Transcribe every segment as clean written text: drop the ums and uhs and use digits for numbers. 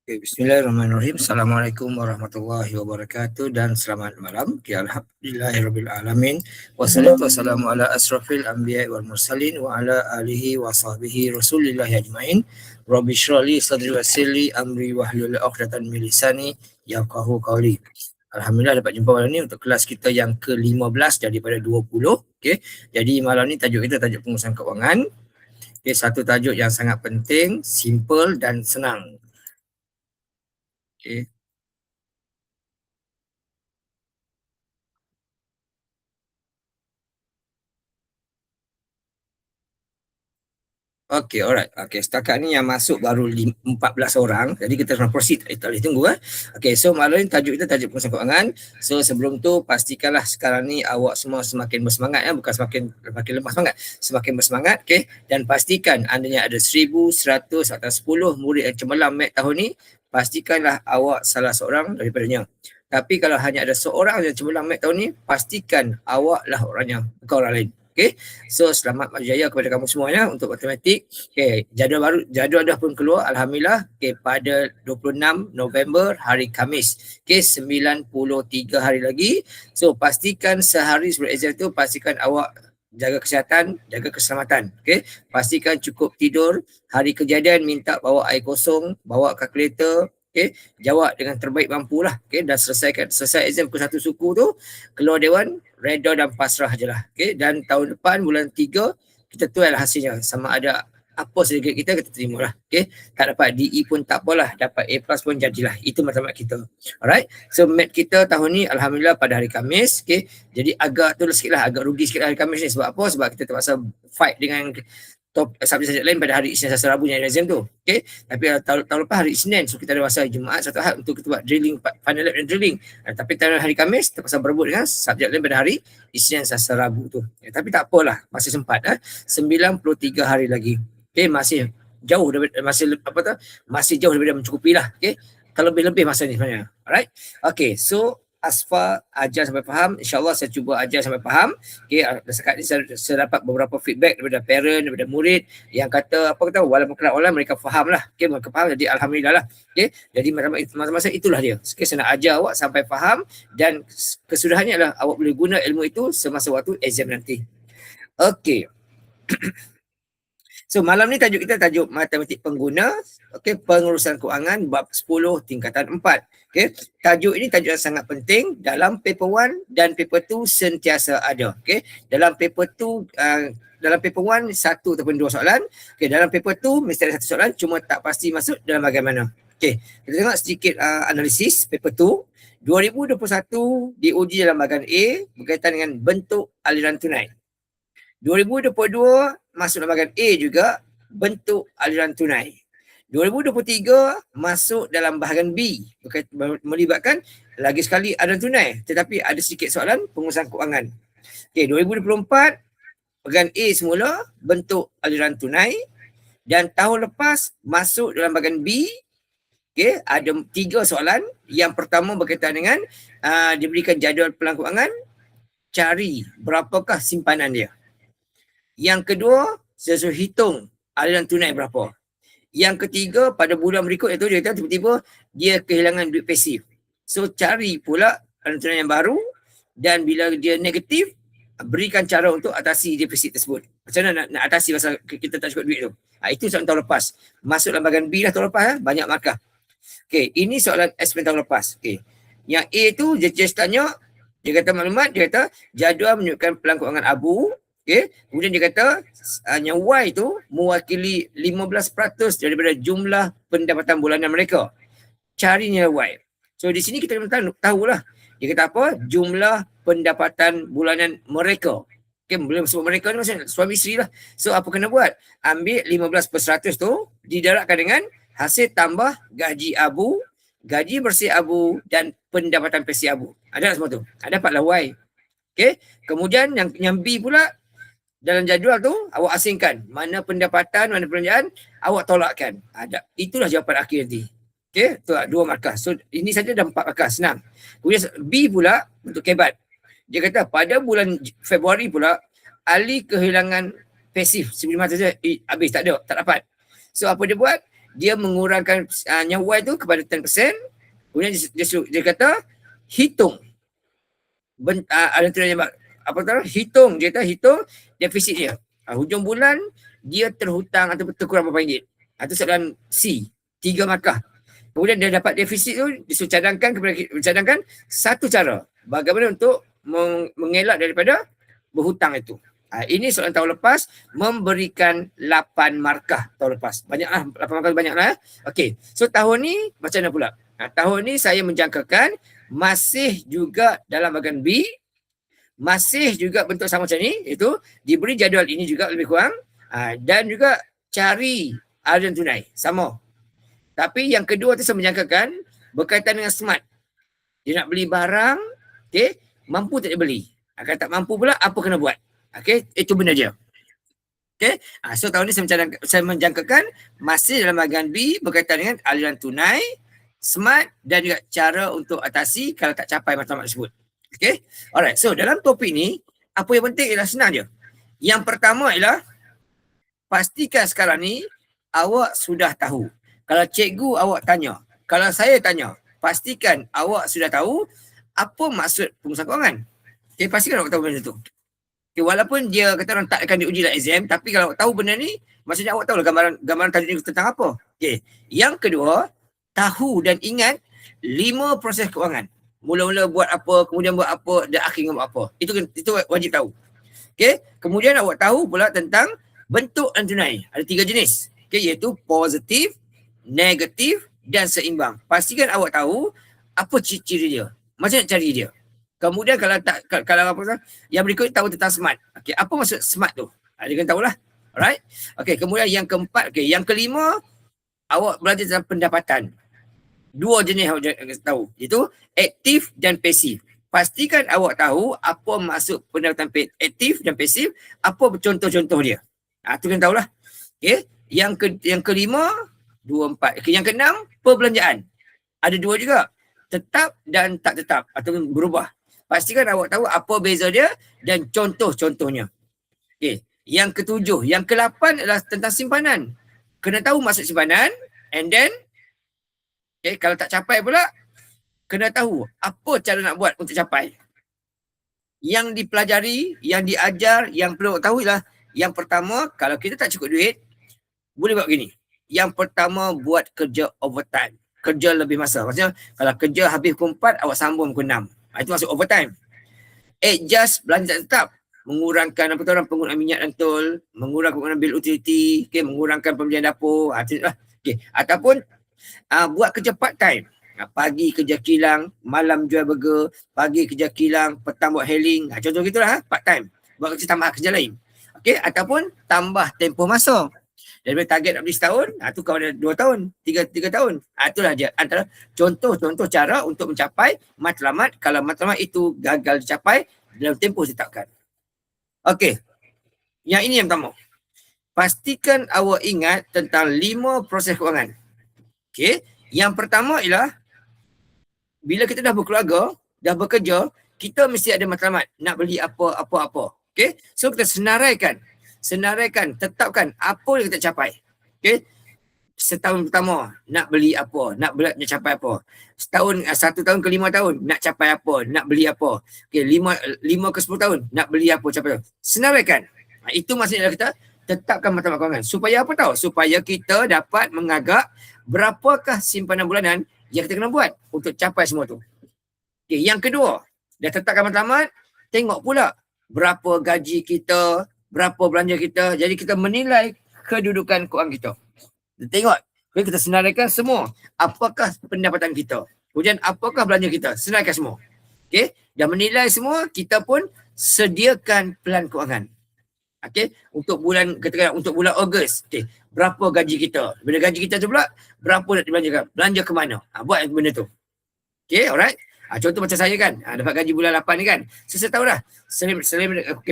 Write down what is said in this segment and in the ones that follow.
Okay, bismillahirrahmanirrahim. Assalamualaikum warahmatullahi wabarakatuh dan selamat malam. Okay, alhamdulillahirrabbilalamin. Wassalatu wassalamu ala asrafil anbiya wal mursalin wa ala alihi wa sahbihi rasulillahi ajmain. Rabbi shrah li sadri wa yassir li amri wahlul 'uqdatam min lisani yafqahu qawli. Alhamdulillah dapat jumpa malam ni untuk kelas kita yang ke-15 daripada 20. Okey. Jadi malam ni tajuk kita tajuk pengurusan kewangan. Okey, satu tajuk yang sangat penting, simple dan senang. Okay. Okay, alright. Okay, setakat ni yang masuk baru 14 orang. Jadi kita kena proceed. Tak boleh tunggu. Okay, so malam ni tajuk kita tajuk pengurusan kewangan. So sebelum tu pastikanlah sekarang ni awak semua semakin bersemangat. Bukan semakin lemah semangat. Semakin bersemangat. Okay, dan pastikan andanya ada 1,100 atau 10 murid yang cemerlang MAT tahun ni. Pastikanlah awak salah seorang daripadanya. Tapi kalau hanya ada seorang yang cemerlang MAT tahun ni, pastikan awak lah orangnya, bukan orang lain. Okay, so selamat berjaya kepada kamu semuanya untuk matematik. Okay, jadual dah pun keluar, alhamdulillah. Okay, pada 26 November hari Khamis. Okay, 93 hari lagi. So pastikan sehari sebelum exam tu, pastikan awak jaga kesihatan, jaga keselamatan. Okay, pastikan cukup tidur. Hari kejadian minta bawa air kosong, bawa kalkulator. Okay, jawab dengan terbaik mampulah. Okay, dan selesai exam ke satu suku tu, keluar dewan, reda dan pasrah je lah. Okay, dan tahun depan bulan 3 kita tuai lah hasilnya. Sama ada apa saja kita terima lah. Okay, tak dapat DE pun tak apalah, dapat A+ pun jadilah. Itu matematik kita. Alright, so mat kita tahun ni alhamdulillah pada hari Khamis. Okay, jadi agak tu sikit lah, agak rugi sikit lah hari Khamis ni. Sebab apa? Sebab kita terpaksa fight dengan subjek-subjek lain pada hari Isnin, Selasa, Rabu yang exam tu. Okay, tapi tahun lepas hari Isnin, so kita ada masa Jumaat satu Ahad untuk kita buat drilling, final lab dan drilling. Tapi tahun hari Khamis terpaksa berebut dengan subjek lain pada hari Isnin, Selasa, Rabu tu. Tapi tak apalah, masih sempat. 93 hari lagi. Okay, masih jauh daripada masih jauh daripada mencukupi lah. Okay, kalau lebih masa ni sebenarnya. Alright, okay, so Asfa ajar sampai faham. InsyaAllah saya cuba ajar sampai faham. Okay, sekarang ni saya dapat beberapa feedback daripada parent, daripada murid yang kata, walaupun kerap online mereka faham lah. Okay, mereka faham, jadi alhamdulillah lah. Okay, jadi masa-masa itulah dia. Okay, saya nak ajar awak sampai faham dan kesudahannya adalah awak boleh guna ilmu itu semasa waktu exam nanti. Okay. So malam ni tajuk kita tajuk matematik pengguna, okey, pengurusan kewangan bab 10 tingkatan 4. Okey, tajuk ini tajuk yang sangat penting dalam paper 1 dan paper 2 sentiasa ada. Okey, dalam paper 1 satu ataupun dua soalan. Okey, dalam paper 2 mesti ada satu soalan, cuma tak pasti masuk dalam bahagian mana. Okey, kita tengok sedikit analisis paper 2. 2021 diuji dalam bahagian A berkaitan dengan bentuk aliran tunai. 2022 masuk dalam bahagian A juga, bentuk aliran tunai. 2023 masuk dalam bahagian B, melibatkan lagi sekali aliran tunai, tetapi ada sedikit soalan pengurusan kewangan. Okey, 2024 bahagian A semula, bentuk aliran tunai, dan tahun lepas masuk dalam bahagian B. Okey, ada 3 soalan. Yang pertama berkaitan dengan diberikan jadual pelan kewangan, cari berapakah simpanan dia. Yang kedua, saya suruh hitung aliran tunai berapa. Yang ketiga, pada bulan berikut itu dia kata tiba-tiba dia kehilangan duit pasif. So cari pula aliran tunai yang baru, dan bila dia negatif, berikan cara untuk atasi defisit tersebut. Macam mana nak atasi pasal kita tak cukup duit tu. Itu soalan tahun lepas. Masuk dalam bahagian B lah tahun lepas, banyak markah. Okay, ini soalan SPM tahun lepas. Okay. Yang A tu dia just tanya, dia kata maklumat, dia kata jadual menunjukkan pelan kewangan abu. Okay. Kemudian dia kata yang Y tu mewakili 15% daripada jumlah pendapatan bulanan mereka. Cari nilai Y. So di sini kita kena tahulah. Dia kata apa? Jumlah pendapatan bulanan mereka. Okay, belum sebut mereka ni maksudnya suami isteri lah. So apa kena buat? Ambil 15% tu didarabkan dengan hasil tambah gaji abu, gaji bersih abu dan pendapatan pasif abu. Ada semua tu. Dapatlah Y. Okay. Kemudian yang B pula, dalam jadual tu awak asingkan mana pendapatan, mana pekerjaan, awak tolakkan. Itulah jawapan akhir nanti. Okey, tu 2 markah. So ini saja dah 4 markah, senang. Kemudian B pula untuk kebat. Dia kata pada bulan Februari pula Ali kehilangan pasif 1,500 saja, habis tak ada, tak dapat. So apa dia buat? dia mengurangkan nyawa itu kepada 10%. Kemudian dia kata hitung ada tulisan apa tu, hitung defisit dia. Hujung bulan dia terhutang atau terkurang berapa ringgit. Itu soalan C, 3 markah. Kemudian dia dapat defisit tu, disuruh cadangkan satu cara bagaimana untuk mengelak daripada berhutang itu. Ini soalan tahun lepas memberikan 8 markah tahun lepas. Banyaklah, 8 markah banyaklah. Okey. So tahun ni macam mana pula? Tahun ni saya menjangkakan masih juga dalam bahagian B, masih juga bentuk sama macam ni, itu diberi jadual ini juga lebih kurang, dan juga cari aliran tunai sama. Tapi yang kedua tu saya menjangkakan berkaitan dengan smart. Dia nak beli barang, okey, mampu tak dia beli? Kalau tak mampu pula apa kena buat? Okey, itu benda dia. Okey, so tahun ni saya menjangkakan masih dalam bahagian B berkaitan dengan aliran tunai, smart dan juga cara untuk atasi kalau tak capai matlamat tersebut. Okay. Alright. So dalam topik ni, apa yang penting ialah senang je. Yang pertama ialah pastikan sekarang ni awak sudah tahu. Kalau cikgu awak tanya, kalau saya tanya, pastikan awak sudah tahu apa maksud pengurusan kewangan. Okay, pastikan awak tahu benda tu. Okay, walaupun dia kata orang tak akan diuji dalam exam, tapi kalau awak tahu benda ni, maksudnya awak tahu lah gambaran tajuk ni tentang apa. Okay. Yang kedua, tahu dan ingat 5 proses kewangan. Mula-mula buat apa, kemudian buat apa, dan akhirnya buat apa. Itu wajib tahu. Okay. Kemudian awak tahu pula tentang bentuk dan tunai. Ada 3 jenis. Okay, iaitu positif, negatif dan seimbang. Pastikan awak tahu apa ciri-ciri dia. Macam nak cari dia. Kemudian kalau apa, yang berikut tahu tentang smart. Okay, apa maksud smart tu? Dia kena tahulah. Alright. Okay, kemudian yang keempat, yang kelima, awak belajar tentang pendapatan. 2 jenis awak tahu, iaitu aktif dan pasif. Pastikan awak tahu apa maksud pendapatan aktif dan pasif, apa contoh-contoh dia. Itu kena tahulah. Okay. Yang kelima, 2, 4. Okay. Yang keenam, perbelanjaan. Ada 2 juga. Tetap dan tak tetap atau berubah. Pastikan awak tahu apa beza dia dan contoh-contohnya. Okay. Yang ketujuh, yang ke-8 adalah tentang simpanan. Kena tahu maksud simpanan, and then kalau tak capai pula, kena tahu apa cara nak buat untuk capai. Yang dipelajari, yang diajar, yang perlu tahu ialah yang pertama, kalau kita tak cukup duit, boleh buat begini. Yang pertama, buat kerja overtime. Kerja lebih masa. Maksudnya, kalau kerja habis pukul 4, awak sambung pukul 6. Itu masuk overtime. Adjust belanja tak tetap. Mengurangkan penggunaan minyak dan tol, mengurangkan penggunaan bil utility, mengurangkan pembelian dapur. Ataupun buat kerja part time. Pagi kerja kilang, malam jual burger, pagi kerja kilang, petang buat hailing. Contoh gitulah, part time. Buat kerja tambah kerja lain. Ataupun tambah tempoh masa. Daripada target nak beli setahun, tu kau ada 2 tahun, 3 tahun. Itulah dia antara contoh-contoh cara untuk mencapai matlamat kalau matlamat itu gagal dicapai dalam tempoh ditetapkan. Okey. Yang ini yang pertama. Pastikan awak ingat tentang 5 proses kewangan. Okey. Yang pertama ialah bila kita dah berkeluarga, dah bekerja, kita mesti ada matlamat nak beli apa-apa. Okey. So kita senaraikan, tetapkan apa yang kita capai. Okey. Setahun pertama nak beli apa, nak capai apa. 1 tahun ke 5 tahun nak capai apa, nak beli apa. Okey, 5 ke 10 tahun nak beli apa, capai apa. Senaraikan. Itu maksudnya kita tetapkan matlamat kewangan. Supaya apa tahu? Supaya kita dapat mengagak berapakah simpanan bulanan yang kita kena buat untuk capai semua tu. Okey, yang kedua, dah tetapkan matlamat, tengok pula berapa gaji kita, berapa belanja kita. Jadi kita menilai kedudukan kewangan kita. Kita tengok, kita senaraikan semua. Apakah pendapatan kita? Kemudian apakah belanja kita? Senaraikan semua. Okey, dah menilai semua, kita pun sediakan pelan kewangan. Okey, untuk bulan Ogos, okey, berapa gaji kita? Bila gaji kita tu pula, berapa nak dibelanjakan? Belanja ke mana? Buat benda tu. Okey, alright. Contoh macam saya kan, dapat gaji bulan 8 ni kan. So, saya tahu dah,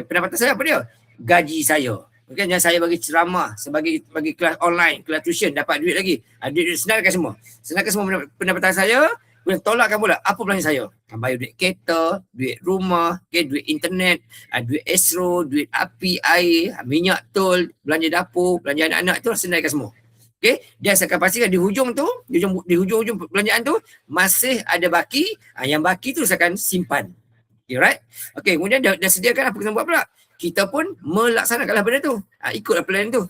pendapatan saya apa dia? Gaji saya. Okay, yang saya bagi ceramah, bagi kelas online, kelas tuition, dapat duit lagi. Duit senaraikan semua. Senaraikan semua pendapatan saya, kemudian tolakkan pula apa belanja saya. Bayar duit kereta, duit rumah, duit internet, duit esro, duit api, air, minyak tol, belanja dapur, belanja anak-anak, itu senaraikan semua. Okey, dia akan pastikan di hujung tu, di hujung belanjaan tu masih ada baki, yang baki tu akan simpan. Okay, right? Okey, kemudian dah sediakan apa kita buat pula? Kita pun melaksanakanlah benda tu. Ikutlah plan tu.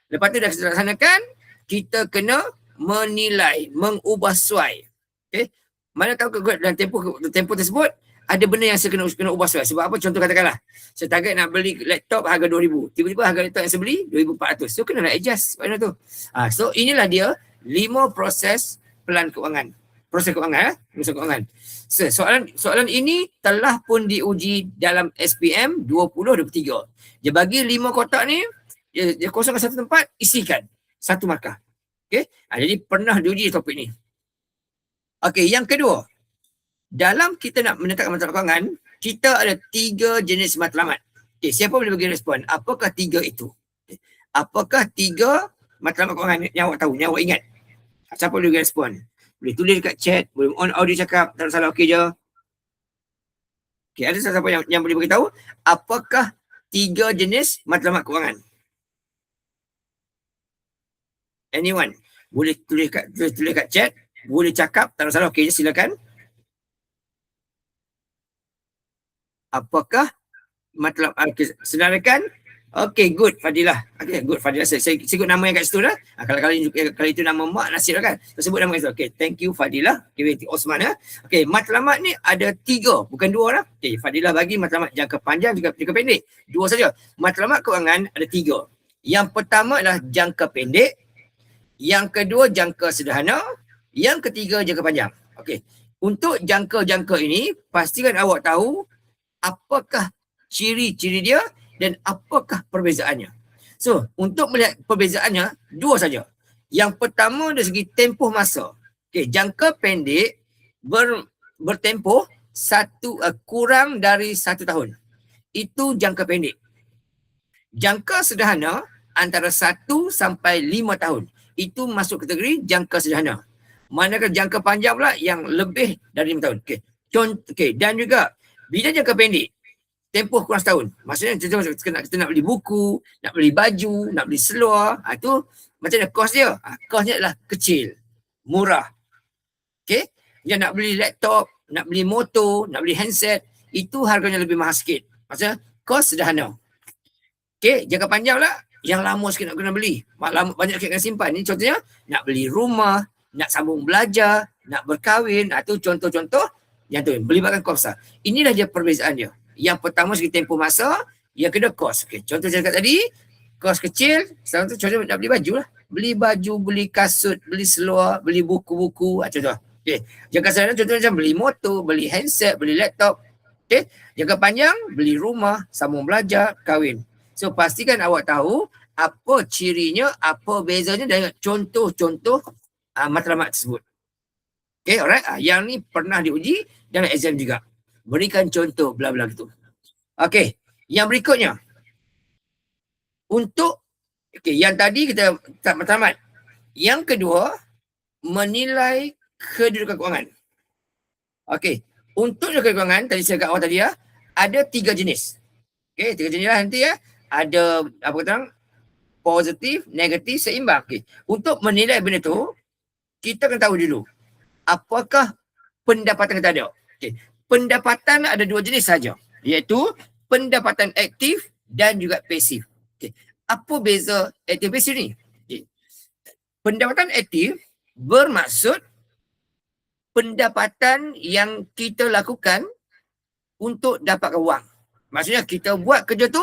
Lepas tu dah kita laksanakan, kita kena menilai, mengubah suai. Okey. Mana tahu dalam tempoh tersebut ada benda yang saya kena ubah suai. Sebab apa? Contoh katakanlah, saya target nak beli laptop harga 2,000. Tiba-tiba harga laptop yang saya beli 2,400. So kena nak adjust benda tu. So inilah dia 5 proses pelan keuangan. Proses keuangan, proses keuangan. So, soalan ini telah pun diuji dalam SPM 2023. Dia bagi 5 kotak ni, dia kosongkan satu tempat, isikan satu markah. Okey. Jadi pernah diuji topik ni. Okey, yang kedua, dalam kita nak menetapkan matlamat keuangan, kita ada 3 jenis matlamat. Okey, siapa boleh bagi respon? Apakah 3 itu? Okay. Apakah 3 matlamat keuangan yang awak tahu, yang awak ingat? Siapa boleh bagi respon? Boleh tulis dekat chat, boleh on audio cakap, tak ada salah, okey je. Okey, ada siapa yang boleh beritahu apakah 3 jenis matlamat keuangan? Anyone? Boleh tulis kat chat, boleh cakap, tak ada salah, okey je, silakan. Apakah matlamat, senarakan? Okay, good Fadilah. Okay, good Fadilah. Saya sebut nama yang kat situ dah. Kalau itu nama mak Nasir kan. Saya sebut nama kat situ. Okay, thank you Fadilah. Okay, Osman ya. Okay, matlamat ni ada 3, bukan 2 lah. Okay, Fadilah bagi matlamat jangka panjang juga jangka pendek. 2 saja. Matlamat keuangan ada 3. Yang pertama adalah jangka pendek. Yang kedua jangka sederhana. Yang ketiga jangka panjang. Okay. Untuk jangka ini, pastikan awak tahu apakah ciri-ciri dia dan apakah perbezaannya. So, untuk melihat perbezaannya, 2 saja. Yang pertama dari segi tempoh masa. Okay, jangka pendek bertempoh kurang dari 1 tahun. Itu jangka pendek. Jangka sederhana antara 1 sampai 5 tahun. Itu masuk kategori jangka sederhana. Manakala jangka panjang pula yang lebih dari 5 tahun. Okay, dan juga bila jangka pendek, tempoh kurang setahun. Maksudnya kita nak beli buku, nak beli baju, nak beli seluar. Itu macam mana kos dia? Kosnya adalah kecil, murah. Okay? Dia nak beli laptop, nak beli motor, nak beli handset, itu harganya lebih mahal sikit. Maksudnya kos sederhana. Okay? Jangka panjang pula, yang lama sikit nak kena beli. Banyak sikit kena simpan. Ini contohnya, nak beli rumah, nak sambung belajar, nak berkahwin. Itu contoh-contoh yang tu, melibatkan kos besar. Inilah dia perbezaan dia. Yang pertama segi tempoh masa, yang kedua kos. Okay. Contoh saya cakap tadi, kos kecil, sekarang tu contoh nak beli baju lah. Beli baju, beli kasut, beli seluar, beli buku-buku, contoh. Okay. Jangka sederhana contoh macam beli motor, beli handset, beli laptop. Okay. Jangka panjang, beli rumah, sambung belajar, kahwin. So pastikan awak tahu apa cirinya, apa bezanya dengan contoh-contoh matlamat tersebut. Okay, alright. Yang ni pernah diuji dalam exam juga. Berikan contoh bla-bla gitu. Okey, yang berikutnya. Untuk yang tadi kita tamat. Yang kedua, menilai kedudukan keuangan. Okey, untuk kedudukan keuangan tadi saya kata awal tadi ya, ada 3 jenis. Okey, 3 jenis lah nanti ya. Ada apa kata positif, negatif, seimbang. Okey, untuk menilai benda tu, kita kena tahu dulu apakah pendapatan kita ada. Okey. Pendapatan ada 2 jenis saja, iaitu pendapatan aktif dan juga pasif. Okay. Apa beza aktif pasif ni? Okay. Pendapatan aktif bermaksud pendapatan yang kita lakukan untuk dapatkan wang. Maksudnya kita buat kerja tu,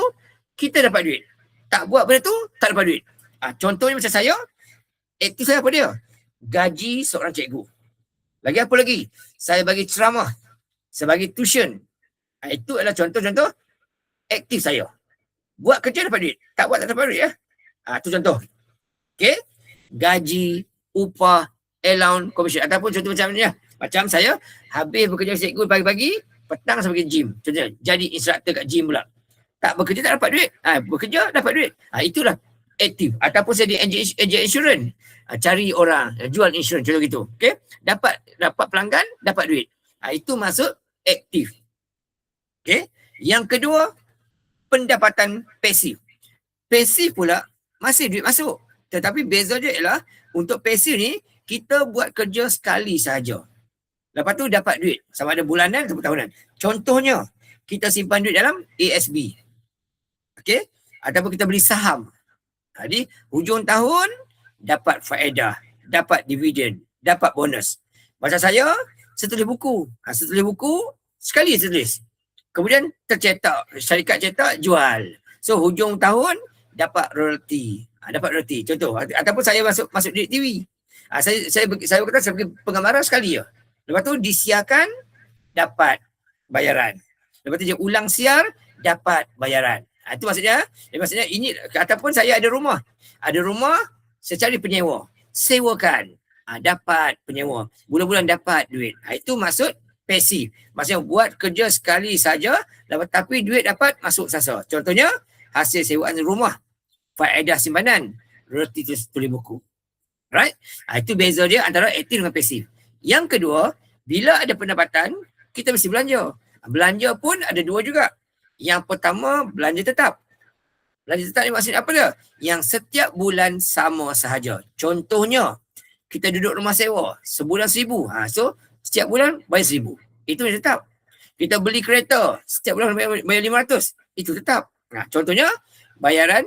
kita dapat duit. Tak buat benda tu, tak dapat duit. Contohnya macam saya, aktif saya apa dia? Gaji seorang cikgu. Lagi apa lagi? Saya bagi ceramah. Sebagai tuition. Itu adalah contoh-contoh aktif saya. Buat kerja dapat duit. Tak buat tak dapat duit ya. Itu contoh. Okay. Gaji, upah, allowance, commission. Ataupun contoh macam ni ya. Macam saya habis bekerja cikgu pagi-pagi, petang saya pergi gym. Contohnya jadi instructor kat gym pula. Tak bekerja tak dapat duit. Bekerja dapat duit. Itulah aktif. Ataupun saya di agent insurance. Cari orang, jual insurans contoh gitu. Okay. Dapat pelanggan, dapat duit. Itu masuk aktif. Okay. Yang kedua, pendapatan pasif. Pasif pula masih duit masuk. Tetapi beza dia ialah untuk pasif ni kita buat kerja sekali sahaja. Lepas tu dapat duit sama ada bulanan atau tahunan. Contohnya kita simpan duit dalam ASB. Okey? Ataupun kita beli saham. Jadi hujung tahun dapat faedah, dapat dividen, dapat bonus. Macam saya tulis buku. Tulis buku sekali tulis. Kemudian tercetak, syarikat cetak jual. So hujung tahun dapat royalty. Dapat royalty. Contoh ataupun saya masuk di TV. Saya kata saya pergi penggambaran sekali je. Lepas tu disiarkan dapat bayaran. Lepas tu dia ulang siar dapat bayaran. Itu maksudnya ini ataupun saya ada rumah. Ada rumah saya cari penyewa. Sewakan. Dapat penyewa. Bulan-bulan dapat duit. Itu maksud pasif. Maksudnya buat kerja sekali saja tapi duit dapat masuk sasa. Contohnya hasil sewaan rumah, faedah simpanan, royalty tulis buku. Right? Itu beza dia antara aktif dengan pasif. Yang kedua, bila ada pendapatan, kita mesti belanja. Belanja pun ada dua juga. Yang pertama, belanja tetap. Belanja tetap ni maksudnya apa dia? Yang setiap bulan sama sahaja. Contohnya, kita duduk rumah sewa, sebulan 1,000. So, setiap bulan bayar 1,000. Itu yang tetap. Kita beli kereta, setiap bulan bayar 500. Itu tetap. Contohnya, bayaran,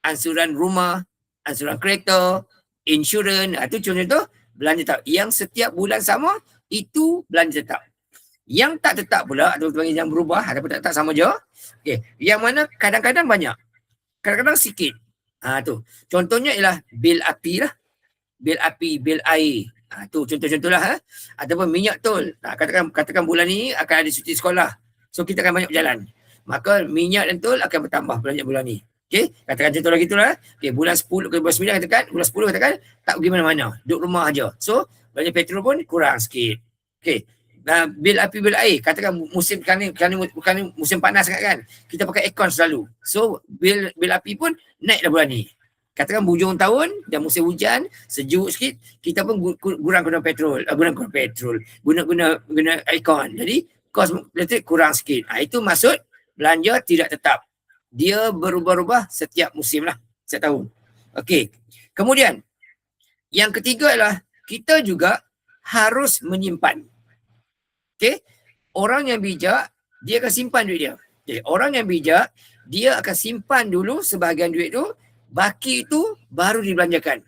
ansuran rumah, ansuran kereta, insurans. Itu contoh belanja tetap. Yang setiap bulan sama, itu belanja tetap. Yang tak tetap pula, atau yang berubah, ataupun tak tetap sama je. Okay. Yang mana kadang-kadang banyak. Kadang-kadang sikit. Tu. Contohnya ialah bil api lah. Bil api, bil air. Tu contoh-contoh lah. Ataupun minyak tol. Katakan bulan ni akan ada cuti sekolah. So kita akan banyak berjalan. Maka minyak dan tol akan bertambah belanja bulan ni. Okay. Katakan contoh lagi tu lah. Okay. Bulan 10 ke bulan 9 katakan. Bulan 10 katakan tak pergi mana-mana. Duduk rumah aja. So belanja petrol pun kurang sikit. Okay. Bil api, bil air. Katakan musim bukan musim panas sangat kan. Kita pakai aircon selalu. So bil api pun naik dah bulan ni. Katakan hujung tahun dan musim hujan, sejuk sikit, kita pun guna petrol, guna aircon. Jadi kos elektrik kurang sikit. Itu maksud belanja tidak tetap. Dia berubah-ubah setiap musim lah, setiap tahun. Okey. Kemudian yang ketiga adalah kita juga harus menyimpan. Okey. Orang yang bijak dia akan simpan duit dia. Okay. Orang yang bijak dia akan simpan dulu sebahagian duit tu. Baki itu baru dibelanjakan.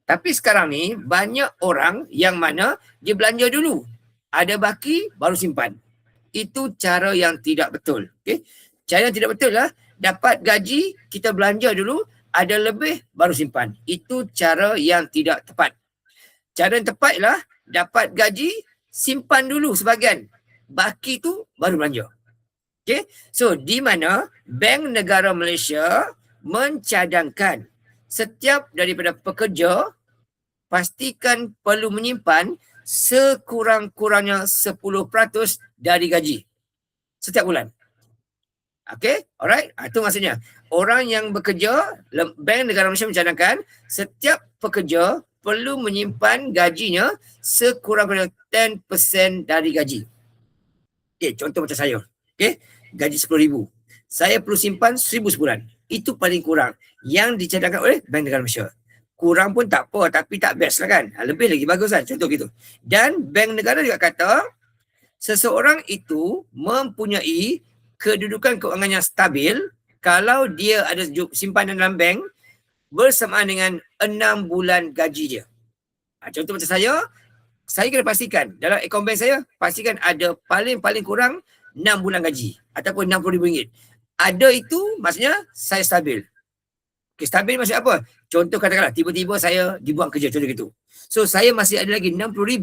Tapi sekarang ni banyak orang yang mana dia belanja dulu. Ada baki baru simpan. Itu cara yang tidak betul. Okay? Cara yang tidak betul lah. Dapat gaji kita belanja dulu. Ada lebih baru simpan. Itu cara yang tidak tepat. Cara yang tepat ialah dapat gaji simpan dulu sebahagian. Baki tu baru belanja. Okay? So di mana Bank Negara Malaysia mencadangkan setiap daripada pekerja pastikan perlu menyimpan sekurang-kurangnya 10% dari gaji setiap bulan. Okay, alright. Itu maksudnya orang yang bekerja, Bank Negara Malaysia mencadangkan setiap pekerja perlu menyimpan gajinya sekurang-kurangnya 10% dari gaji. Okay, contoh macam saya. Okay, gaji 10,000. Saya perlu simpan 1,000 sebulan. Itu paling kurang yang dicadangkan oleh Bank Negara Malaysia. Kurang pun tak apa, tapi tak best lah kan. Lebih lagi bagus kan, contoh gitu. Dan Bank Negara juga kata, seseorang itu mempunyai kedudukan kewangan yang stabil kalau dia ada simpanan dalam bank bersamaan dengan 6 bulan gaji dia. Contoh macam saya kena pastikan, dalam akaun bank saya, pastikan ada paling kurang 6 bulan gaji ataupun RM60,000. Ada itu maksudnya saya stabil. Okay, stabil maksud apa? Contoh katakanlah tiba-tiba saya dibuang kerja, contoh gitu. So saya masih ada lagi RM60,000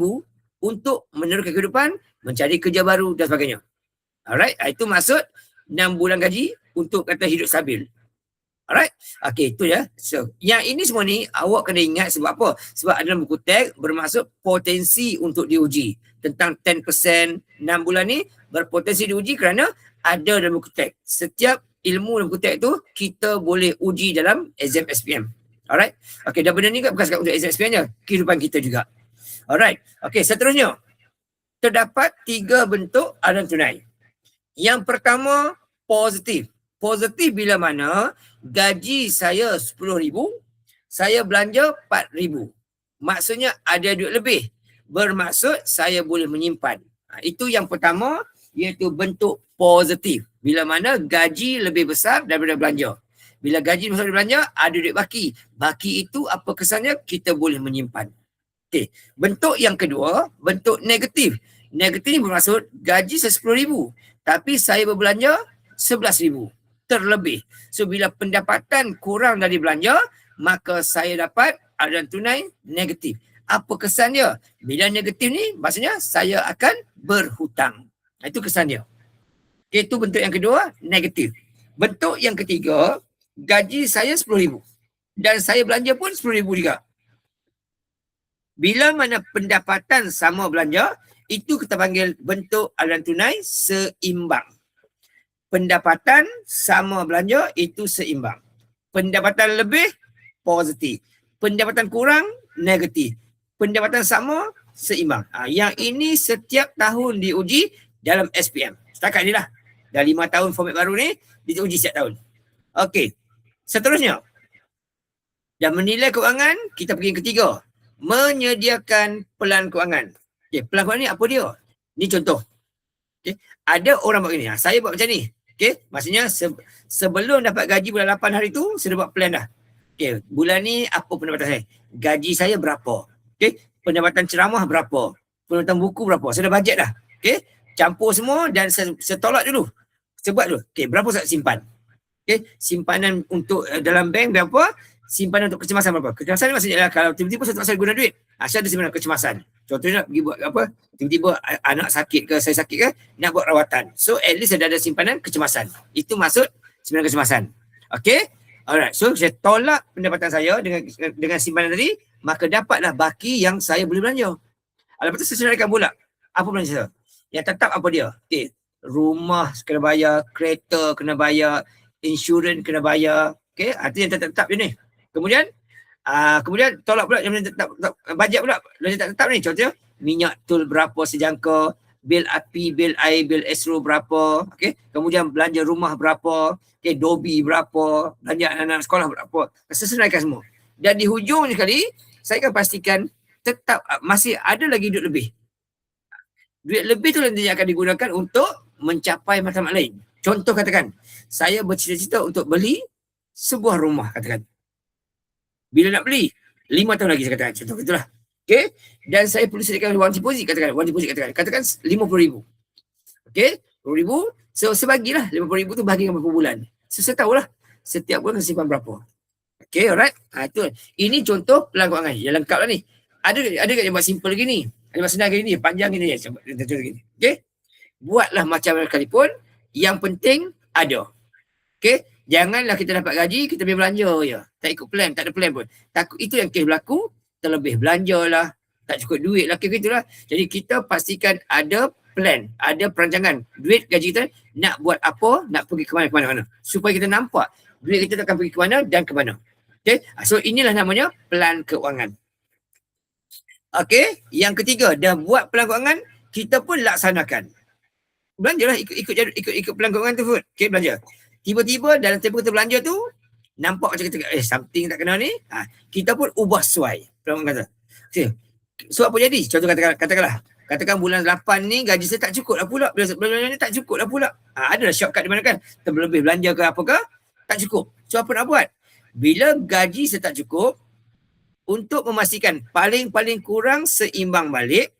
untuk meneruskan kehidupan, mencari kerja baru dan sebagainya. Alright, itu maksud 6 bulan gaji untuk kata hidup stabil. Alright, okay, itu ya. So yang ini semua ni awak kena ingat sebab apa? Sebab dalam buku teks bermaksud potensi untuk diuji. Tentang 10% 6 bulan ni berpotensi diuji kerana ada dalam buku teks. Setiap ilmu dalam buku teks tu kita boleh uji dalam exam SPM. Alright. Okay, dan benda ni bukan sekadar untuk exam SPM je. Kehidupan kita juga. Alright. Okay, seterusnya. Terdapat 3 bentuk aliran tunai. Yang pertama, positif. Positif bila mana gaji saya RM10,000, Saya belanja 4,000. Maksudnya ada duit lebih. Bermaksud saya boleh menyimpan. Itu yang pertama, iaitu bentuk positif. Bila mana gaji lebih besar daripada belanja. Bila gaji besar daripada belanja, ada duit baki. Baki itu apa kesannya? Kita boleh menyimpan. Okey. Bentuk yang kedua, bentuk negatif. Negatif bermaksud gaji saya 10,000. Tapi saya berbelanja 11,000. Terlebih. So bila pendapatan kurang dari belanja, maka saya dapat aliran tunai negatif. Apa kesan dia? Bila negatif ni, maksudnya saya akan berhutang. Itu kesan dia. Okay, itu bentuk yang kedua, negatif. Bentuk yang ketiga, gaji saya 10,000. Dan saya belanja pun 10,000 juga. Bila mana pendapatan sama belanja, itu kita panggil bentuk aliran tunai seimbang. Pendapatan sama belanja, itu seimbang. Pendapatan lebih, positif. Pendapatan kurang, negatif. Pendapatan sama, seimbang. Yang ini setiap tahun diuji dalam SPM. Setakat ni lah. Dah 5 tahun format baru ni, diuji setiap tahun. Okey. Seterusnya. Dan menilai kewangan, kita pergi yang ketiga. Menyediakan pelan kewangan. Okey, pelan kewangan ni apa dia? Ni contoh. Okey, ada orang buat gini. Saya buat macam ni. Okey, maksudnya sebelum dapat gaji bulan 8 hari tu, saya dah buat plan dah. Okey, bulan ni apa pendapatan saya? Gaji saya berapa? Okey, pendapatan ceramah berapa? Pendapatan buku berapa? Saya dah bajet dah. Okey, campur semua dan saya tolak dulu. Saya buat dulu. Okey, berapa saya simpan? Okey, simpanan untuk dalam bank berapa? Simpanan untuk kecemasan berapa? Kecemasan ni maksudnya adalah kalau tiba-tiba saya tak saya guna duit. Saya ada simpanan kecemasan. Contohnya nak pergi buat apa? Tiba-tiba anak sakit ke, saya sakit ke, nak buat rawatan. So at least ada simpanan kecemasan. Itu maksud simpanan kecemasan. Okey? Alright. So saya tolak pendapatan saya dengan simpanan tadi, maka dapatlah baki yang saya boleh belanja. Lepas tu saya senaraikan pula. Apa belanja saya? Yang tetap apa dia? Okey. Rumah kena bayar, kereta kena bayar, insurans kena bayar. Okey? Itu yang tetap je ni. Kemudian tolak pula yang tetap bajet pula. Belanja tak tetap ni. Contohnya minyak tol berapa sejangka, bil api, bil air, bil esro berapa. Okey. Kemudian belanja rumah berapa, okey, dobi berapa, belanja anak-anak sekolah berapa. Saya senaraikan semua. Dan di hujung sekali, saya akan pastikan tetap masih ada lagi duit lebih. Duit lebih tu nanti akan digunakan untuk mencapai matlamat lain. Contoh katakan, saya bercita-cita untuk beli sebuah rumah katakan. Bila nak beli? 5 tahun lagi saya katakan. Contoh itulah. Okey. Dan saya perlu sediakan wang deposit katakan. Wang deposit katakan. Katakan 50,000. Okey. 50,000. So sebagilah 50,000 tu bahagikan berapa bulan. So saya tahulah setiap bulan saya simpan berapa. Okey, alright. Itu. Ini contoh pelan kewangan. Yang lengkap lah ni. Ada yang buat simple gini. Ada buat senang gini. Panjang gini. Contoh gini. Okey. Buatlah macam mana sekalipun. Yang penting ada. Okey. Janganlah kita dapat gaji, kita pergi belanja je. Tak ikut plan, tak ada plan pun. Takut itu yang kes berlaku, terlebih belanja lah, tak cukup duit lah, kes gitulah. Jadi kita pastikan ada plan, ada perancangan. Duit gaji kita nak buat apa, nak pergi ke mana-mana. Supaya kita nampak duit kita akan pergi ke mana dan ke mana. Okay, so inilah namanya plan keuangan. Okay, yang ketiga, dah buat plan keuangan, kita pun laksanakan. Belanjalah ikut plan keuangan tu pun. Okay, belanja. Tiba-tiba dalam tempoh kita belanja tu, nampak macam kita, something tak kena ni, kita pun ubah sesuai. Kata. Okay. So apa jadi? Contoh katakan bulan 8 ni gaji saya tak cukup lah pula. Bulan ni tak cukup lah pula. Adalah shortcut di mana kan? Terlebih belanja ke apa ke, tak cukup. So apa nak buat? Bila gaji saya tak cukup, untuk memastikan paling kurang seimbang balik,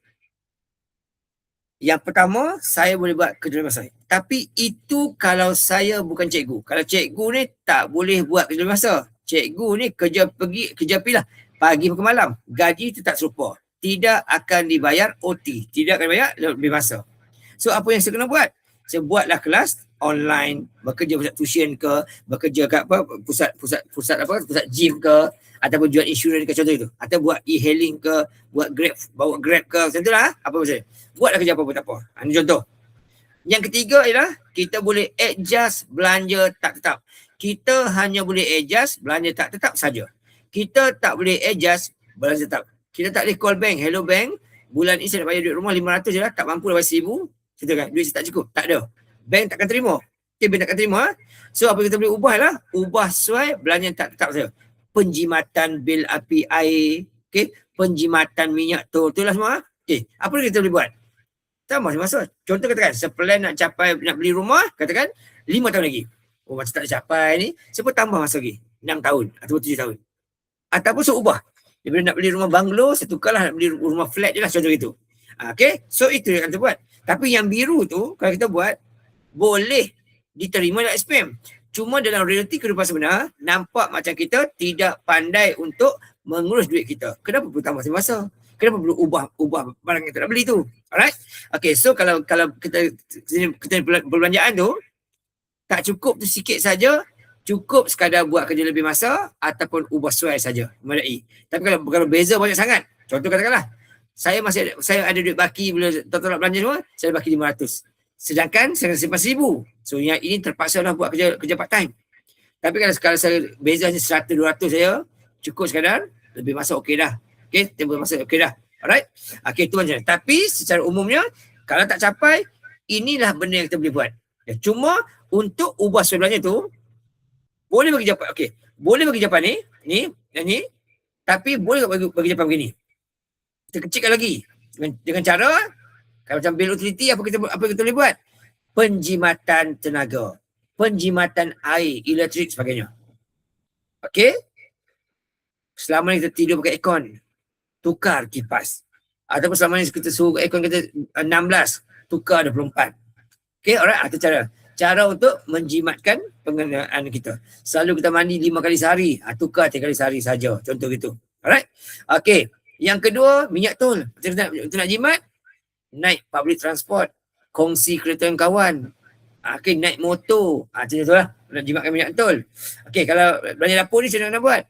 yang pertama, saya boleh buat kerja masa. Tapi itu kalau saya bukan cikgu. Kalau cikgu ni tak boleh buat kerja masa. Cikgu ni kerja pergi lah. Pagi ke malam. Gaji tetap serupa. Tidak akan dibayar OT. Tidak akan dibayar lebih masa. So apa yang saya kena buat? Saya buatlah kelas online. Bekerja pusat tuition ke. Bekerja kat apa, pusat gym ke. Ataupun jual insurans ke contoh itu. Atau buat e-hailing ke. Buat Grab, bawa Grab ke. Macam itulah. Apa maksudnya? Buatlah kerja apa-apa tak apa. Ini contoh. Yang ketiga ialah kita boleh adjust belanja tak tetap. Kita hanya boleh adjust belanja tak tetap saja. Kita tak boleh adjust belanja tetap. Kita tak boleh call bank. Hello bank, bulan ni saya nak bayar duit rumah 500 je lah. Tak mampu dah bayar 1,000. Kita kan, duit saya tak cukup. Tak ada. Bank takkan terima. Okay, bank takkan terima. So apa kita boleh ubah lah? Ubah sesuai belanja tak tetap saja. penjimatan bil api air, okey, penjimatan minyak tu, itulah semua. Okey, apa yang kita boleh buat? Tambah masa. Contoh katakan, seplan nak beli rumah, katakan 5 tahun lagi. Oh, macam tak capai ni, siapa tambah masa lagi? 6 tahun atau 7 tahun. Ataupun saya ubah. Daripada nak beli rumah banglo, saya tukarlah nak beli rumah flat je lah, contoh itu. Okay, so itu yang kita buat. Tapi yang biru tu, kalau kita buat, boleh diterima dalam SPM. Cuma dalam realiti kehidupan sebenar, nampak macam kita tidak pandai untuk mengurus duit kita. Kenapa perlu tambah masa? Kenapa perlu ubah barang yang kita nak beli tu? Alright? Okay, so kalau kita perbelanjaan tu, tak cukup tu sikit saja, cukup sekadar buat kerja lebih masa ataupun ubah suai saja, memadai. Tapi kalau beza banyak sangat, contoh katakanlah, saya ada duit baki bila total belanja semua, saya baki 500. Sedangkan saya simpan 1000. So yang ini terpaksa lah buat kerja part time. Tapi kalau saya beza hanya 100 200 saya, cukup sekadar lebih masa okey dah. Okey, tempoh masa okey dah. Alright? Okey, tu macam mana. Tapi secara umumnya kalau tak capai, inilah benda yang kita boleh buat. Ya, cuma untuk ubah suai belanja tu boleh bagi jawapan. Okey, boleh bagi jawapan ni, tapi boleh bagi jawapan begini. Kita kecilkan lagi dengan cara kalau macam bil utility, apa kita boleh buat? Penjimatan tenaga, penjimatan air, elektrik sebagainya. Okey? Selama ni kita tidur pakai aircon, tukar kipas. Ataupun selama ni kita suruh aircon kita 16, tukar 24. Okey, alright, itu cara untuk menjimatkan penggunaan kita. Selalu kita mandi 5 kali sehari, tukar 3 kali sehari saja. Contoh gitu. Alright? Okey. Yang kedua, minyak tol. Kita nak jimat, naik public transport, kongsi kereta dengan kawan. Okey, naik motor. Macam tu lah. Nak jimatkan minyak tol. Okey, kalau belanja dapur ni macam mana nak buat?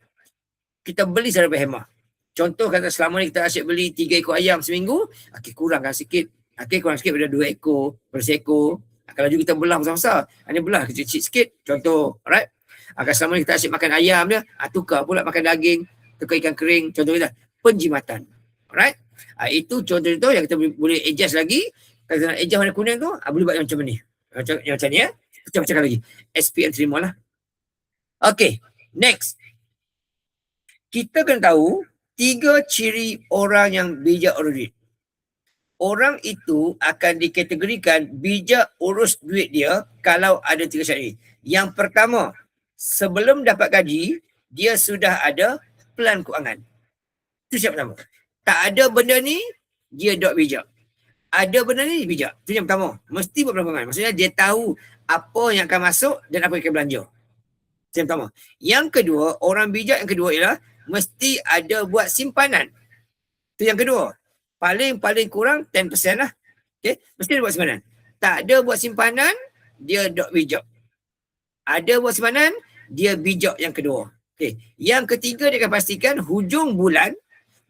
Kita beli secara berhemah. Contoh kata selama ni kita asyik beli 3 ekor ayam seminggu, okey, kurangkan sikit. Okey, kurang sikit pada 2 ekor, pada seekor. Kalau juga kita belah besar-besar, hanya belah kecil-kecil sikit. Contoh, alright? Kalau selama ni kita asyik makan ayam dia, tukar pula makan daging, tukar ikan kering. Contoh kita, penjimatan. Alright? Itu contoh-contoh yang kita boleh adjust lagi. Kalau kita nak adjust warna kuning tu, boleh buat yang macam ni. Yang macam ni ya. Pecah-pecahkan lagi. SPM terima lah. Okay, next. Kita kena tahu 3 ciri orang yang bijak urus duit. Orang itu akan dikategorikan bijak urus duit dia kalau ada 3 syarat. Yang pertama, sebelum dapat gaji, dia sudah ada pelan kewangan. Itu syarat pertama. Tak ada benda ni, dia dok bijak. Ada benda ni, bijak. Itu yang pertama. Mesti buat pelan kewangan. Maksudnya dia tahu apa yang akan masuk dan apa yang akan belanja. Itu yang pertama. Yang kedua, orang bijak yang kedua ialah mesti ada buat simpanan. Itu yang kedua. Paling kurang 10% lah. Okay? Mesti ada buat simpanan. Tak ada buat simpanan, dia dok bijak. Ada buat simpanan, dia bijak yang kedua. Okay. Yang ketiga, dia akan pastikan hujung bulan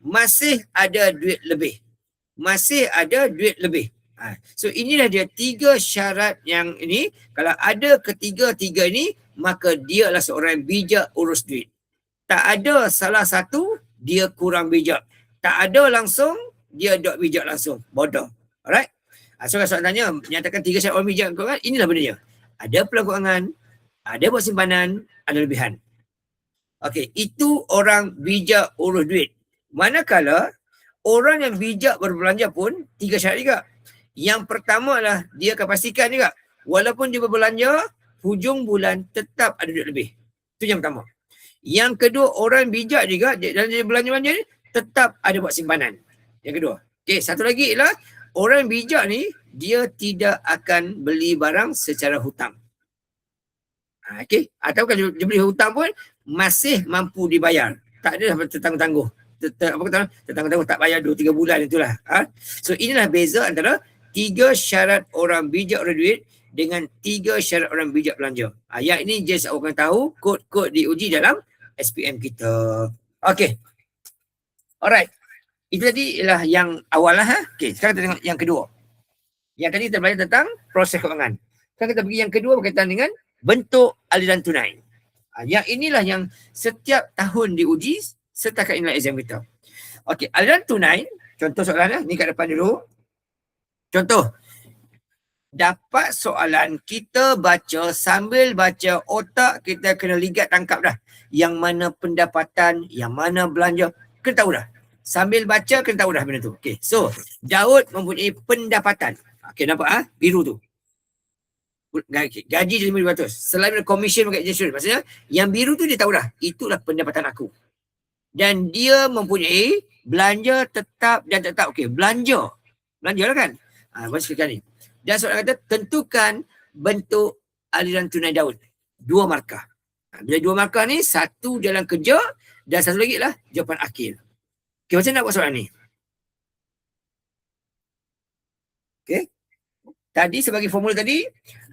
masih ada duit lebih. Masih ada duit lebih. So inilah dia 3 syarat yang ini. Kalau ada ketiga-tiga ini, maka dia adalah seorang yang bijak urus duit. Tak ada salah satu, dia kurang bijak. Tak ada langsung, dia dok bijak langsung. Bodoh. Alright? So kalau soalan tanya, menyatakan 3 syarat orang bijak keuangan, inilah benda dia. Ada pelan kewangan, ada buat simpanan, ada lebihan. Okey, itu orang bijak urus duit. Manakala orang yang bijak berbelanja pun 3 syarat juga. Yang pertama adalah dia akan pastikan juga, walaupun dia berbelanja, hujung bulan tetap ada duit lebih. Itu yang pertama. Yang kedua, orang bijak juga dalam dia belanja-belanja ni tetap ada buat simpanan. Yang kedua. Okey, satu lagi ialah orang bijak ni dia tidak akan beli barang secara hutang. Okey, atau kalau dia beli hutang pun masih mampu dibayar. Tak ada tertangguh-tangguh. Tertangguh-tangguh tak bayar 2-3 bulan itulah. So inilah beza antara 3 syarat orang bijak urus duit dengan 3 syarat orang bijak belanja. Yang ini just orang tahu kod-kod diuji dalam SPM kita. Okey. Alright. Itu tadi ialah yang awal lah. Okey, sekarang kita tengok yang kedua. Yang tadi kita belajar tentang proses kewangan. Sekarang kita pergi yang kedua berkaitan dengan bentuk aliran tunai. Yang inilah yang setiap tahun diuji setakat inilah exam kita. Okey, aliran tunai, contoh soalannya ni kat depan dulu. Contoh, dapat soalan, kita baca, sambil baca otak kita kena ligat tangkap dah. yang mana pendapatan, yang mana belanja. Kena tahu dah. Sambil baca kena tahu dah benda tu. Okay, so Daud mempunyai pendapatan. Okay, nampak biru tu. Gaji dia 5,200. Selain dari komisen dekat insurans. Maksudnya yang biru tu dia tahu dah. Itulah pendapatan aku. Dan dia mempunyai belanja tetap dan tetap. Okay, belanja. Belanja lah kan. Masih sekali ni. Dan soalan kata, tentukan bentuk aliran tunai Daud. 2 markah. Bila 2 markah ni, satu dalam kerja dan satu lagi lah jawapan akhir. Okay, macam nak buat soalan ni? Okay. Tadi sebagai formula tadi,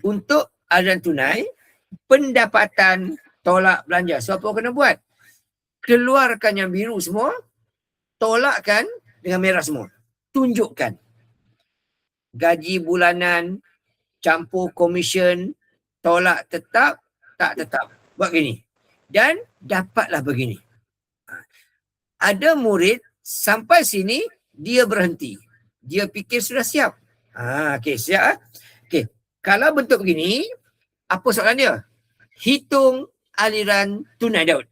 untuk aliran tunai, pendapatan tolak belanja. So, apa kena buat? Keluarkan yang biru semua, tolakkan dengan merah semua. Tunjukkan. Gaji bulanan, campur komisen, tolak tetap, tak tetap. Buat gini. Dan dapatlah begini. Ada murid sampai sini, dia berhenti. Dia fikir sudah siap. Okey, siap. Okey, kalau bentuk begini, apa soalan dia? Hitung aliran tunai Daud.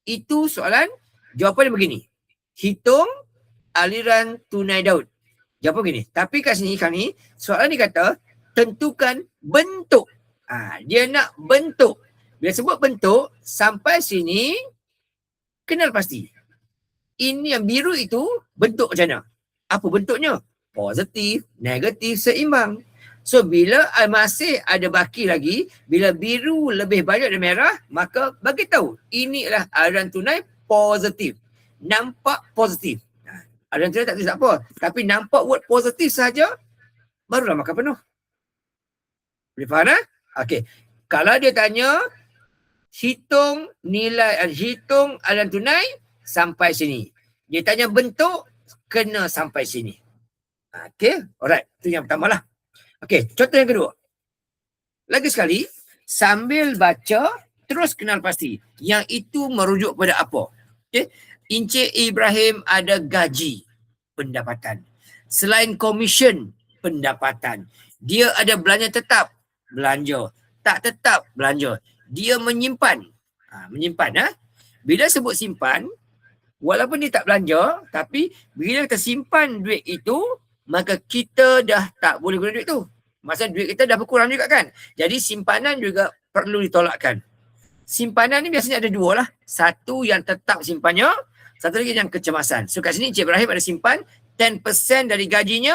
Itu soalan, jawapan dia begini. Hitung aliran tunai Daud. Jawapan begini. Tapi kat sini kami, soalan ni kata, tentukan bentuk. Dia nak bentuk. Bila sebut bentuk, sampai sini, kenal pasti. Ini yang biru itu, bentuk macam mana? Apa bentuknya? Positif, negatif, seimbang. So, bila masih ada baki lagi, bila biru lebih banyak dari merah, maka bagi tahu, inilah aliran tunai positif. Nampak positif. Aliran tunai tak tulis apa. Tapi nampak word positif saja, barulah makan penuh. Boleh faham Okey. Kalau dia tanya, hitung aliran tunai sampai sini. Dia tanya bentuk, kena sampai sini. Okey, alright. Itu yang pertama lah. Okey, contoh yang kedua. Lagi sekali, sambil baca, terus kenal pasti. Yang itu merujuk pada apa? Okey, Encik Ibrahim ada gaji, pendapatan. Selain komisen, pendapatan. Dia ada belanja tetap, belanja. Tak tetap, belanja. Dia menyimpan. Menyimpan. Bila sebut simpan, walaupun dia tak belanja, tapi bila kita simpan duit itu, maka kita dah tak boleh guna duit tu. Maksudnya duit kita dah berkurang juga kan. Jadi simpanan juga perlu ditolakkan. Simpanan ni biasanya ada 2 lah. Satu yang tetap simpannya, satu lagi yang kecemasan. So kat sini Encik Ibrahim ada simpan 10% dari gajinya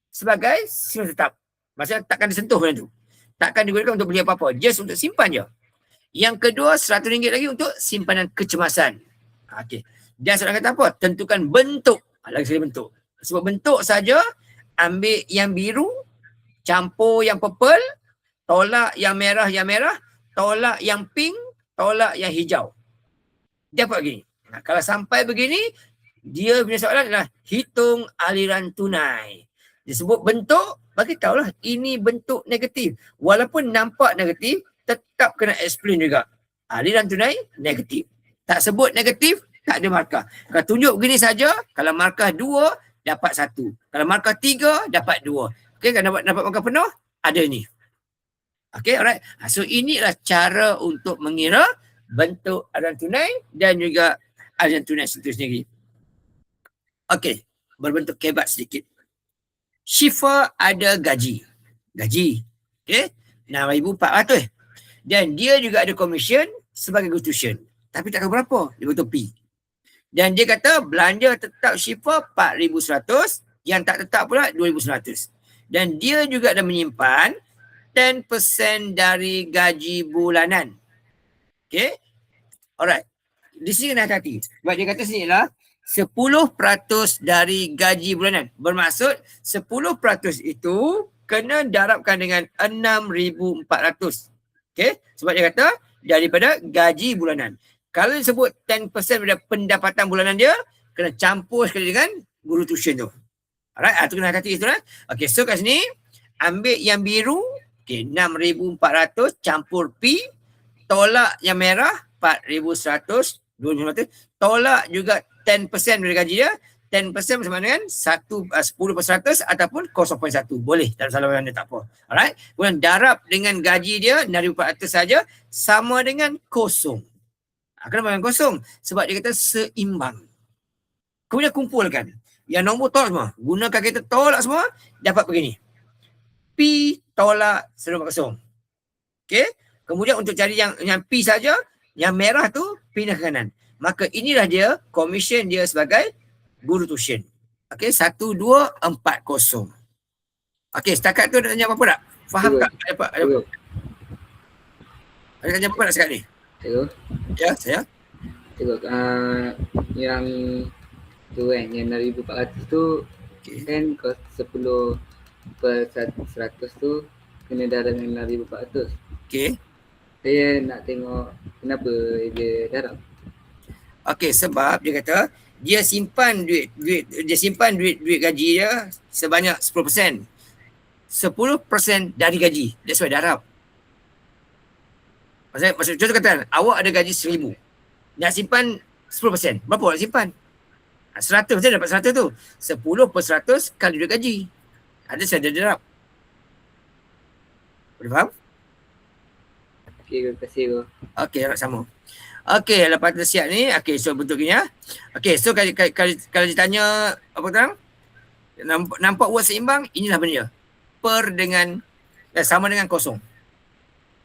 sebagai simpan tetap. Maksudnya takkan disentuh benda tu. Takkan digunakan untuk beli apa-apa. Just untuk simpan je. Yang kedua, RM100 lagi untuk simpanan kecemasan. Okey. Dan soalan kata apa? Tentukan bentuk. Lagi sekali bentuk. Sebab bentuk saja, ambil yang biru, campur yang purple, tolak yang merah, tolak yang pink, tolak yang hijau. Dia dapat begini. Kalau sampai begini, dia punya soalan adalah hitung aliran tunai. Dia sebut bentuk, bagi tahulah ini bentuk negatif. Walaupun nampak negatif, tetap kena explain juga. Aliran tunai negatif. Tak sebut negatif, tak ada markah. Kalau tunjuk begini saja, kalau markah 2, dapat 1. Kalau markah 3, dapat 2. Okey, kalau dapat markah penuh, ada ni. Okey, alright. So inilah cara untuk mengira bentuk aliran tunai dan juga aliran tunai itu sendiri. Okey, berbentuk kebat sedikit. Syifa ada gaji. Okey, RM6,400. Dan dia juga ada komisen sebagai guru tuition. Tapi tak tahu berapa, dia betul P. Dan dia kata belanja tetap Syifa 4,100, yang tak tetap pula 2,900. Dan dia juga ada menyimpan 10% dari gaji bulanan. Okey. Alright. Di sini kena hati-hati. Sebab dia kata sini lah 10% dari gaji bulanan. Bermaksud 10% itu kena darabkan dengan 6,400. Okey. Sebab dia kata daripada gaji bulanan. Kalau disebut 10% daripada pendapatan bulanan dia, kena campur sekali dengan guru tuition tu. Alright, itu kena hati-hati tu lah. Okey, so kat sini, ambil yang biru, okey, 6,400 campur P, tolak yang merah, 4,100, 2,900, tolak juga 10% dari gaji dia, 10% bersama dengan 10% ataupun 0.1. Boleh, tak ada salah mana, tak apa. Alright, kemudian darab dengan gaji dia, 6,400 saja, sama dengan kosong. Kenapa yang kosong? Sebab dia kata seimbang. Kemudian kumpulkan. Yang nombor tolak semua. Gunakan kita tolak semua, dapat begini. P tolak 140. Okey. Kemudian untuk cari yang P saja, yang merah tu pindah ke kanan. Maka inilah dia komisen dia sebagai guru tuition. Okey, 1240. Okey, setakat tu ada tanya apa-apa tak? Faham tak? Ada tanya apa-apa tak sekarang ni? Cikgu. Ya, saya. Cikgu, yang tu kan, yang 6,400 tu kan kos 10 per 100 tu kena darab dengan 6,400. Okey. Saya nak tengok kenapa dia darab. Okey, sebab dia kata dia simpan duit gaji dia sebanyak 10%. 10% dari gaji. That's why darab. Maksud contoh kata, awak ada gaji 1,000. Nak simpan 10%. Berapa awak nak simpan? 100 je dapat 100 tu. 10 per 100 kali duit gaji. Ada saya ada darab. Boleh faham? Okey, terima kasih. Okey, nak sama. Okey, lepas tu siap ni. Okey, so bentuk gini ya. Okey, so kalau ditanya apa terang? Nampak word seimbang, inilah benda dia. Per dengan sama dengan kosong.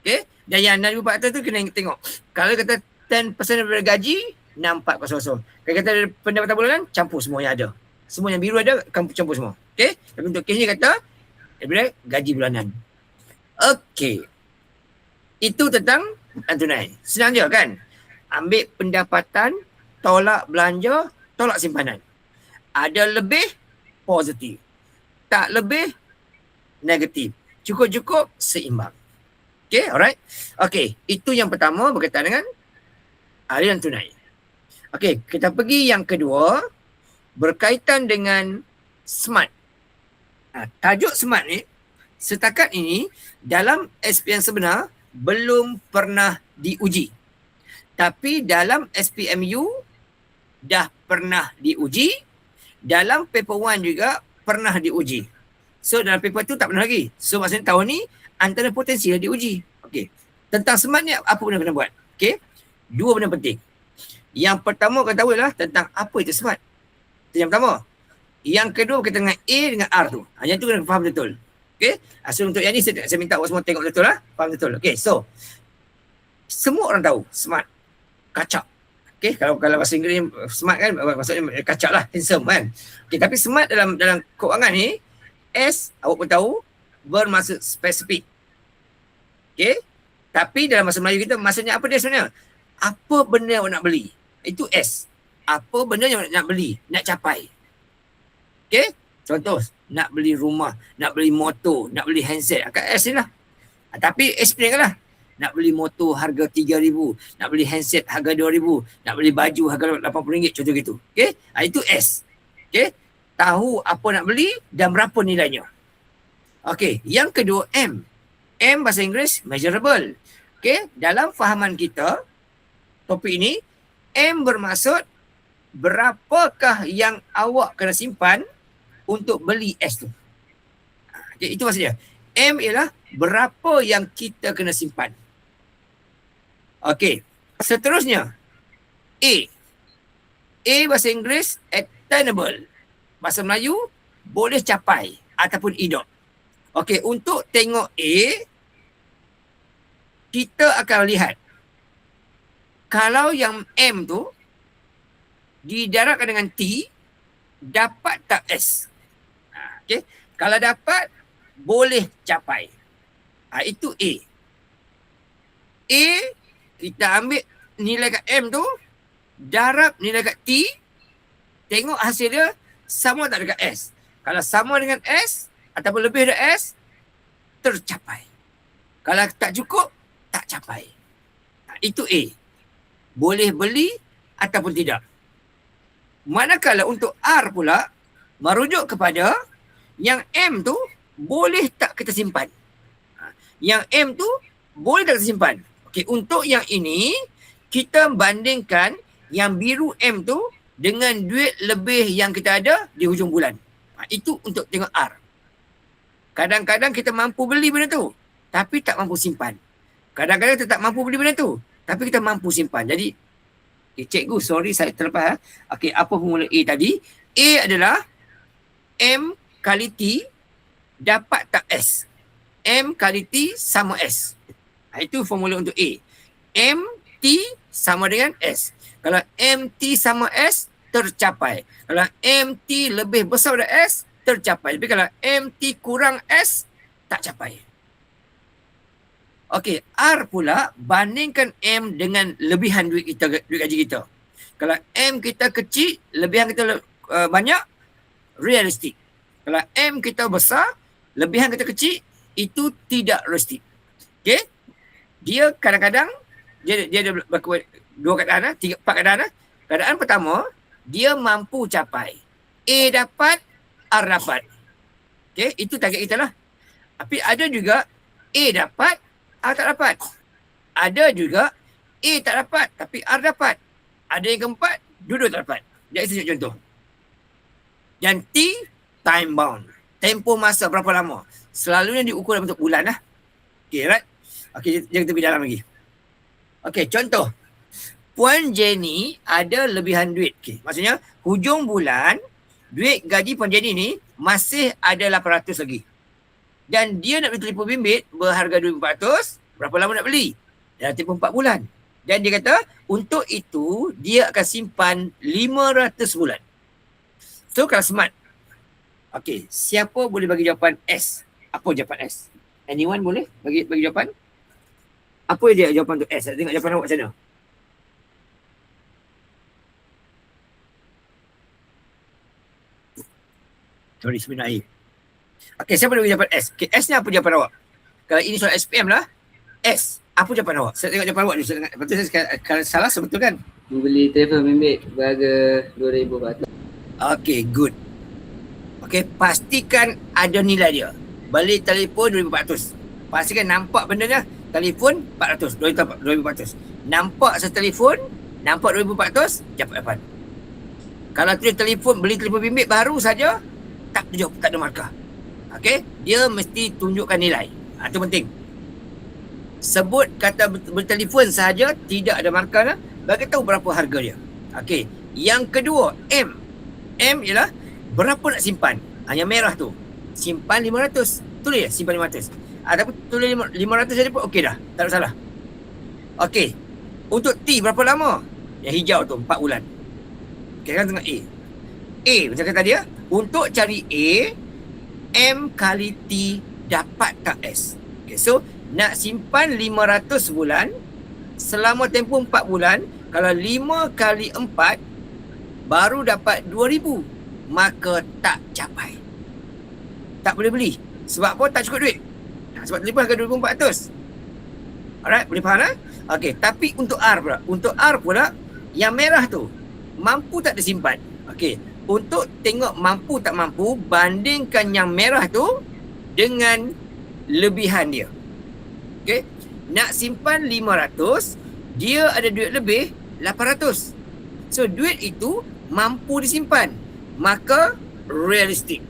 Okey, dan yang 6,400 tu kena tengok. Kalau kata 10% daripada gaji, 6,400. Kalau kata pendapatan bulanan, campur semua yang ada. Semua yang biru ada, campur semua. Okey, tapi untuk kes ni kata daripada gaji bulanan. Okey. Itu tentang tunai. Senang je kan? Ambil pendapatan, tolak belanja, tolak simpanan. Ada lebih, positif. Tak lebih, negatif. Cukup-cukup, seimbang. Okay, alright. Okay, itu yang pertama berkaitan dengan aliran tunai. Okay, kita pergi yang kedua, berkaitan dengan SMART. Tajuk SMART ni, setakat ini, dalam SPM sebenar, belum pernah diuji. Tapi dalam SPMU, dah pernah diuji. Dalam paper 1 juga, pernah diuji. So, dalam paper 2 tak pernah lagi. So, maksudnya tahun ni, antara potensi dah diuji. Okey. Tentang SMART ni, apa benda kena buat? Okey. 2 benda penting. Yang pertama kena tahu adalah tentang apa itu SMART. Itu yang pertama. Yang kedua berkaitan dengan A dengan R tu. Yang tu kena faham betul. Okey. So untuk yang ni saya minta awak semua tengok betul lah. Faham betul. Okey. So semua orang tahu SMART. Kacak. Okey. Kalau bahasa Inggeris SMART kan maksudnya kacak lah. Handsome kan. Okey. Tapi SMART dalam keuangan ni, S awak pun tahu bermaksud spesifik. Okey. Tapi dalam bahasa Melayu kita maksudnya apa dia sebenarnya? Apa benda yang awak nak beli? Itu S. Apa benda yang nak beli, nak capai. Okey? Contoh, nak beli rumah, nak beli motor, nak beli handset. Akan S ni lah. Tapi explain lah. Nak beli motor harga RM3,000, nak beli handset harga RM2,000, nak beli baju harga RM80, contoh gitu. Okey? Itu S. Okey? Tahu apa nak beli dan berapa nilainya. Okey, yang kedua M. M bahasa Inggeris measurable. Okey, dalam fahaman kita topik ini M bermaksud berapakah yang awak kena simpan untuk beli S tu. Okay, itu maksudnya. M ialah berapa yang kita kena simpan. Okey, seterusnya A. A bahasa Inggeris attainable. Bahasa Melayu boleh capai ataupun hidup. Okey, untuk tengok A, kita akan lihat kalau yang M tu didarabkan dengan T, dapat tak S? Okey, kalau dapat, boleh capai. Itu A. A, kita ambil nilai kat M tu, darab nilai kat T, tengok hasil dia sama tak dekat S. Kalau sama dengan S, ataupun lebih dari S, tercapai. Kalau tak cukup, tak capai. Itu A. Boleh beli ataupun tidak. Manakala untuk R pula, merujuk kepada yang M tu boleh tak kita simpan. Yang M tu boleh tak kita simpan. Okey, untuk yang ini, kita bandingkan yang biru M tu dengan duit lebih yang kita ada di hujung bulan. Itu untuk tengok R. Kadang-kadang kita mampu beli benda tu, tapi tak mampu simpan. Kadang-kadang kita tak mampu beli benda tu, tapi kita mampu simpan. Jadi Okay, cikgu, sorry saya terlepas. Okey, apa formula A tadi? A adalah M kali T dapat tak S. M kali T sama S. Itu formula untuk A. M T sama dengan S. Kalau M T sama S, tercapai. Kalau M T lebih besar daripada S, tercapai. Tapi kalau M T kurang S, tak capai. Okey, R pula bandingkan M dengan lebihan duit kita, duit gaji kita. Kalau M kita kecil, lebihan kita banyak, realistik. Kalau M kita besar, lebihan kita kecil, itu tidak realistik. Okey? Dia kadang-kadang dia ada dua keadaan, empat keadaan. Keadaan pertama, dia mampu capai. A dapat, R dapat. Okey, itu target kita lah. Tapi ada juga A dapat, R tak dapat. Ada juga A tak dapat tapi R dapat. Ada yang keempat, dua-dua tak dapat. Jadi saya contoh. Dan T, time bound. Tempoh masa berapa lama. Selalunya diukur dalam bentuk bulan lah. Okay, right? Okay, jangan kita pergi dalam lagi. Okay, contoh. Puan Jenny ada lebihan duit. Okay, maksudnya hujung bulan, duit gaji Puan Jenny ni masih ada 800 lagi. Dan dia nak beli telefon bimbit berharga 2,400, berapa lama nak beli? Dalam tempoh 4 bulan. Dan dia kata, untuk itu, dia akan simpan 500 bulan. So, kalau smart. Okay, siapa boleh bagi jawapan S? Apa jawapan S? Anyone boleh bagi jawapan? Apa dia jawapan untuk S? Saya tengok jawapan awak macam mana? Sorry, sebenarnya. Okey, siapa boleh bagi jawapan S? Okay, S ni apa jawapan awak? Kalau ini soal SPM lah, S. Apa jawapan awak? Saya tengok jawapan awak dulu. Lepas tu saya kalau salah, sebetul kan? Membeli telefon bimbit berharga 2,400. Okey, good. Okey, pastikan ada nilai dia. Beli telefon 2,400. Pastikan nampak benda dia. Telefon 400, 2,400. Nampak setelefon, nampak 2,400, dapat 8. Kalau tulis telefon, beli telefon bimbit baru saja, tak ada markah. Okey, dia mesti tunjukkan nilai. Itu penting. Sebut kata bertelefon sahaja, tidak ada markah lah, bagi tahu berapa harga dia. Okey, yang kedua, M. M ialah berapa nak simpan. Yang merah tu, simpan 500. Tulis simpan 500. Ataupun tulis 500 saja pun okey dah, tak ada salah. Okey, untuk T berapa lama? Yang hijau tu 4 bulan. Okey, kan tengok A. A macam kata dia, untuk cari A, M kali T dapat tak S. Okay, so nak simpan 500 bulan selama tempoh 4 bulan. Kalau 5 kali 4 baru dapat 2,000, maka tak capai. Tak boleh beli. Sebab apa? Tak cukup duit. Sebab telefon harga 2,400. Alright, boleh faham lah? Okay, tapi untuk R pula. Untuk R pula, yang merah tu mampu tak disimpan. Okay, untuk tengok mampu tak mampu, bandingkan yang merah tu dengan lebihan dia. Okay, nak simpan 500, dia ada duit lebih 800. So duit itu mampu disimpan, maka realistik.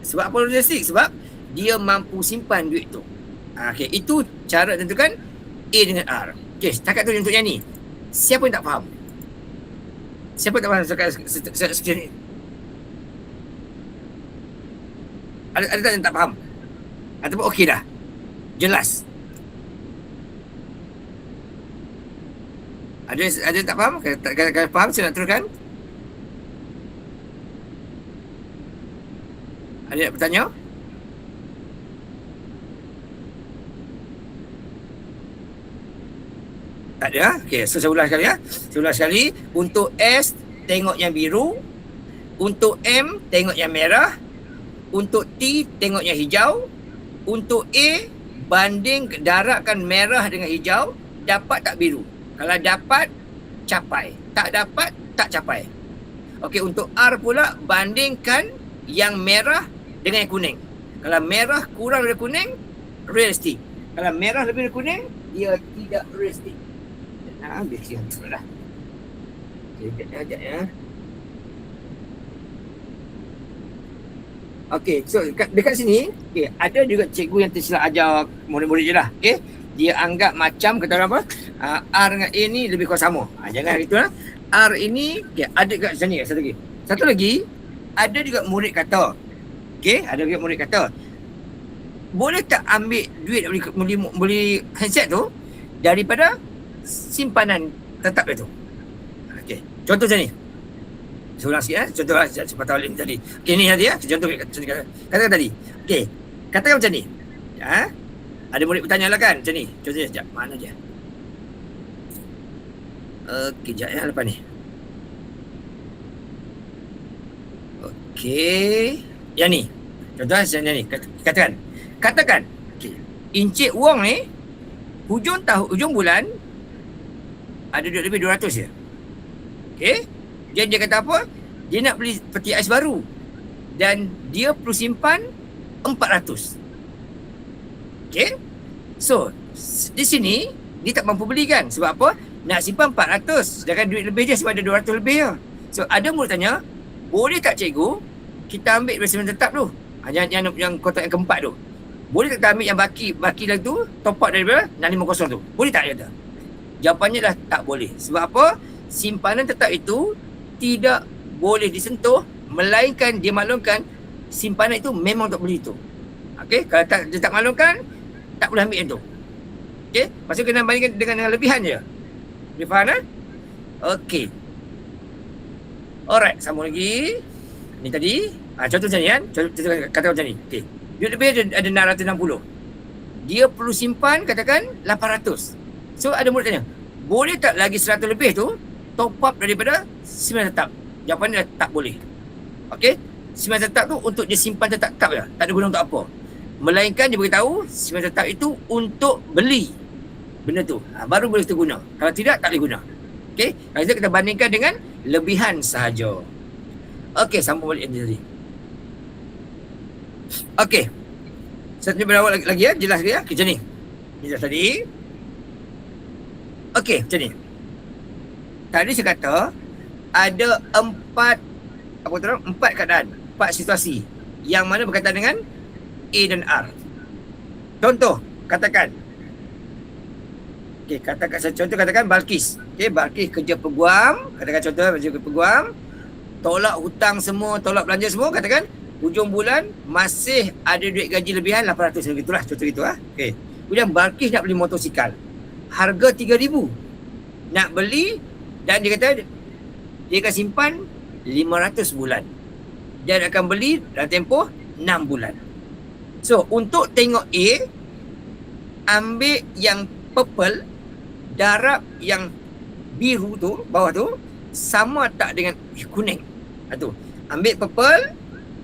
Sebab apa realistik? Sebab dia mampu simpan duit tu. Okay, itu cara tentukan A dengan R. Okay, setakat tu untuk yang ni. Siapa yang tak faham? Siapa tak faham sekian ni? Ada tak yang tak faham? Ataupun okey dah? Jelas? Ada yang tak faham? Kalau faham, saya nak teruskan. Ada yang bertanya? Tak ada. Okey, so saya ulang sekali ya. Saya ulang sekali. Untuk S, tengok yang biru. Untuk M, tengok yang merah. Untuk T, tengok yang hijau. Untuk A, banding darabkan merah dengan hijau, dapat tak biru. Kalau dapat, capai. Tak dapat, tak capai. Okey, untuk R pula, bandingkan yang merah dengan yang kuning. Kalau merah kurang dari kuning, realistik. Kalau merah lebih dari kuning, dia tidak realistik. Habis siang tu lah. Okay, sekejap ya. Okay, so dekat sini, okay, ada juga cikgu yang tersilap ajar murid-murid je lah. Okay, dia anggap macam, kata orang apa, R dengan A ni lebih kurang sama. Jangan gitu lah. R ini okay, ada kat sini satu lagi. Satu lagi, ada juga murid kata. Okey, ada juga murid kata, boleh tak ambil duit beli handset tu daripada simpanan tetap itu? Okey, contoh macam ni. Saya ulang sikit contoh lah cepat tahu tadi. Okey, ni tadi contoh katakan tadi. Okey, katakan macam ni. Ada murid bertanya lah kan macam ni. Contohnya sekejap, mana dia? Okey, sekejap lepas ni. Okey, yang ni. Contohnya macam ni. Katakan. Okey, Encik Wong ni hujung bulan ada duit lebih 200 je. Okey. Dia kata apa? Dia nak beli peti ais baru. Dan dia perlu simpan 400. Okey. So, di sini dia tak mampu beli kan? Sebab apa? Nak simpan 400. Sedangkan duit lebih je sebab ada 200 lebih je. So, ada murid tanya, boleh tak cikgu kita ambil investment tetap tu? Yang kotak yang keempat tu. Boleh tak kita ambil yang baki lagi tu, top up daripada 650 tu? Boleh tak? Dia kata. Jawapannya dah tak boleh. Sebab apa? Simpanan tetap itu tidak boleh disentuh, melainkan dia maklumkan simpanan itu memang untuk beli itu. Okey, kalau dia tak maklumkan, tak boleh ambil yang tu. Okey, maksud kena bandingkan dengan lebihan je. Dia faham Okey. Alright, sambung lagi. Ni tadi, contoh macam ni kan. Contoh kata macam ni. Okey. Duit lebih ada 660. Dia perlu simpan katakan 800. So ada murid tanya, boleh tak lagi 100 lebih tu top up daripada simpanan tetap? Jawapannya tak boleh. Okey, simpanan tetap tu untuk dia simpan tetap je, tak ada guna untuk apa. Melainkan dia beritahu simpanan tetap itu untuk beli benda tu. Baru boleh terguna. Kalau tidak, tak boleh guna. Okey, kalau itu kita bandingkan dengan lebihan sahaja. Okey, sambung balik tadi. Okey. Saya berawal lagi jelas lagi macam ni. Jelas tadi. Okey, macam ni. Tadi saya kata ada 4 keadaan, 4 situasi yang mana berkaitan dengan A dan R. Contoh, katakan. Okey, katakan Balkis. Okey, Balkis kerja peguam, katakan contoh kerja peguam, tolak hutang semua, tolak belanja semua, katakan hujung bulan masih ada duit gaji lebihan 800, begitulah contoh gitu Okey. Kemudian Balkis nak beli motosikal. Harga 3,000. Nak beli dan dia kata dia akan simpan 500 bulan. Dia akan beli dalam tempoh 6 bulan. So, untuk tengok A, ambil yang purple, darab yang biru tu, bawah tu, sama tak dengan kuning. Tu. Ambil purple,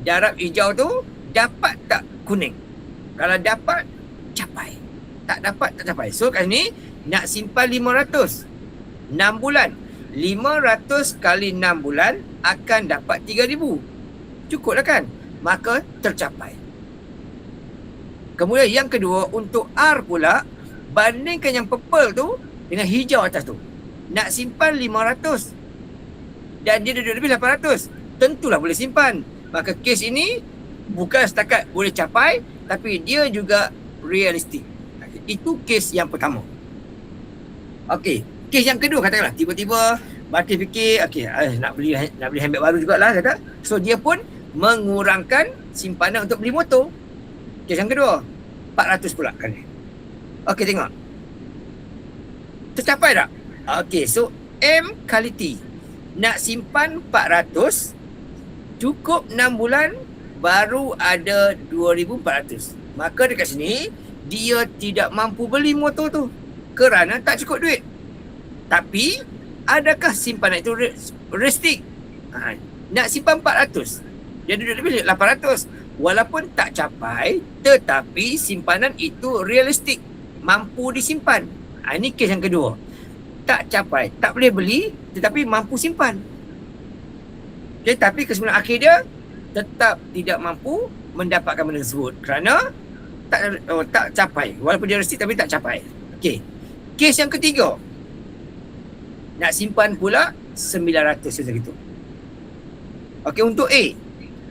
darab hijau tu, dapat tak kuning? Kalau dapat, capai. Tak dapat, tak capai. So, kat sini, nak simpan 500. 6 bulan. 500 kali 6 bulan akan dapat 3,000. Cukup lah kan? Maka tercapai. Kemudian yang kedua, untuk R pula, bandingkan yang purple tu dengan hijau atas tu. Nak simpan 500. Dan dia ada lebih 800. Tentulah boleh simpan. Maka kes ini bukan setakat boleh capai, tapi dia juga realistik. Itu kes yang pertama. Okey, kes yang kedua katakanlah tiba-tiba Balkis fikir nak beli handbag baru jugalah kata. So dia pun mengurangkan simpanan untuk beli motor. Kes yang kedua 400 pula kan. Okey, tengok. Tercapai tak? Okey, so M kali T. Nak simpan 400, cukup 6 bulan baru ada 2,400. Maka dekat sini dia tidak mampu beli motor tu kerana tak cukup duit. Tapi adakah simpanan itu realistik? Nak simpan 400, dia ada duit lebih 800. Walaupun tak capai, tetapi simpanan itu realistik, mampu disimpan. Ini kes yang kedua. Tak capai, tak boleh beli, tetapi mampu simpan. Okay, tapi kesimpulan akhir dia tetap tidak mampu mendapatkan benda tersebut kerana tak capai. Walaupun dia realistik tapi tak capai. Okey. Kes yang ketiga. Nak simpan pula 900 macam itu. Okey, untuk A.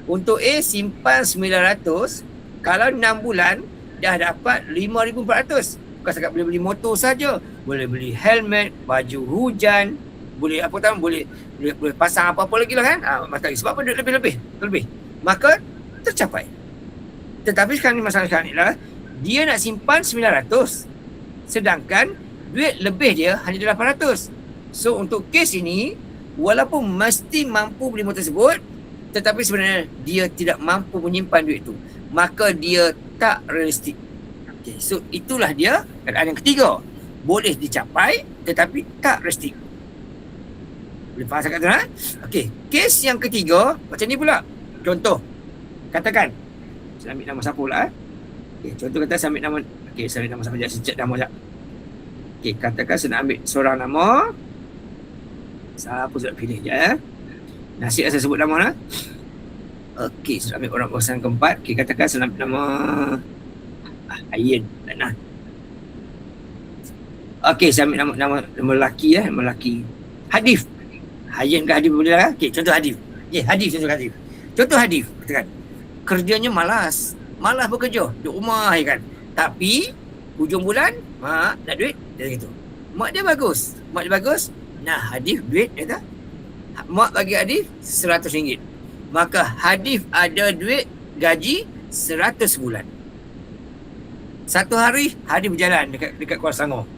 Untuk A simpan 900, kalau 6 bulan dah dapat 5,400. Bukan setakat boleh beli motor saja, boleh beli helmet, baju hujan, boleh apa tahu, boleh pasang apa-apa lagi lah kan. Matahari. Sebab apa duit lebih. Maka tercapai. Tetapi sekarang ni masalah sekarang ni lah, dia nak simpan 900. Sedangkan duit lebih dia hanya 800. So untuk kes ini, walaupun mesti mampu beli motor tersebut, tetapi sebenarnya dia tidak mampu menyimpan duit itu. Maka dia tak realistik. Okay, so itulah dia keadaan yang ketiga. Boleh dicapai tetapi tak realistik. Boleh faham saya kata? Okey, kes yang ketiga macam ni pula. Contoh, katakan saya ambil nama siapa pula. Okey, contoh kata saya ambil nama, okey, saya ambil nama siapa sekejap, saya nama sekejap. Okey, katakan saya nak ambil seorang nama. Siapa saya nak pilih sekejap . Nasib saya sebut nama lah. Okey, saya ambil orang pasangan keempat. Okey, katakan saya ambil nama Ayin. Nah. Okey, saya ambil nama lelaki ya, nama lelaki. Hadif. Ayin ke Hadif boleh lah. Okey, contoh Hadif. Hadif contoh Hadif. Contoh Hadif, katakan. Kerjanya malas bekerja, duduk rumah ya kan. Tapi hujung bulan mak nak duit dia gitu. Mak dia bagus. Nah, Hadif duit dia kata. Mak bagi Hadif RM100. Maka Hadif ada duit gaji 100 bulan. Satu hari Hadif berjalan dekat Kuala Selangor.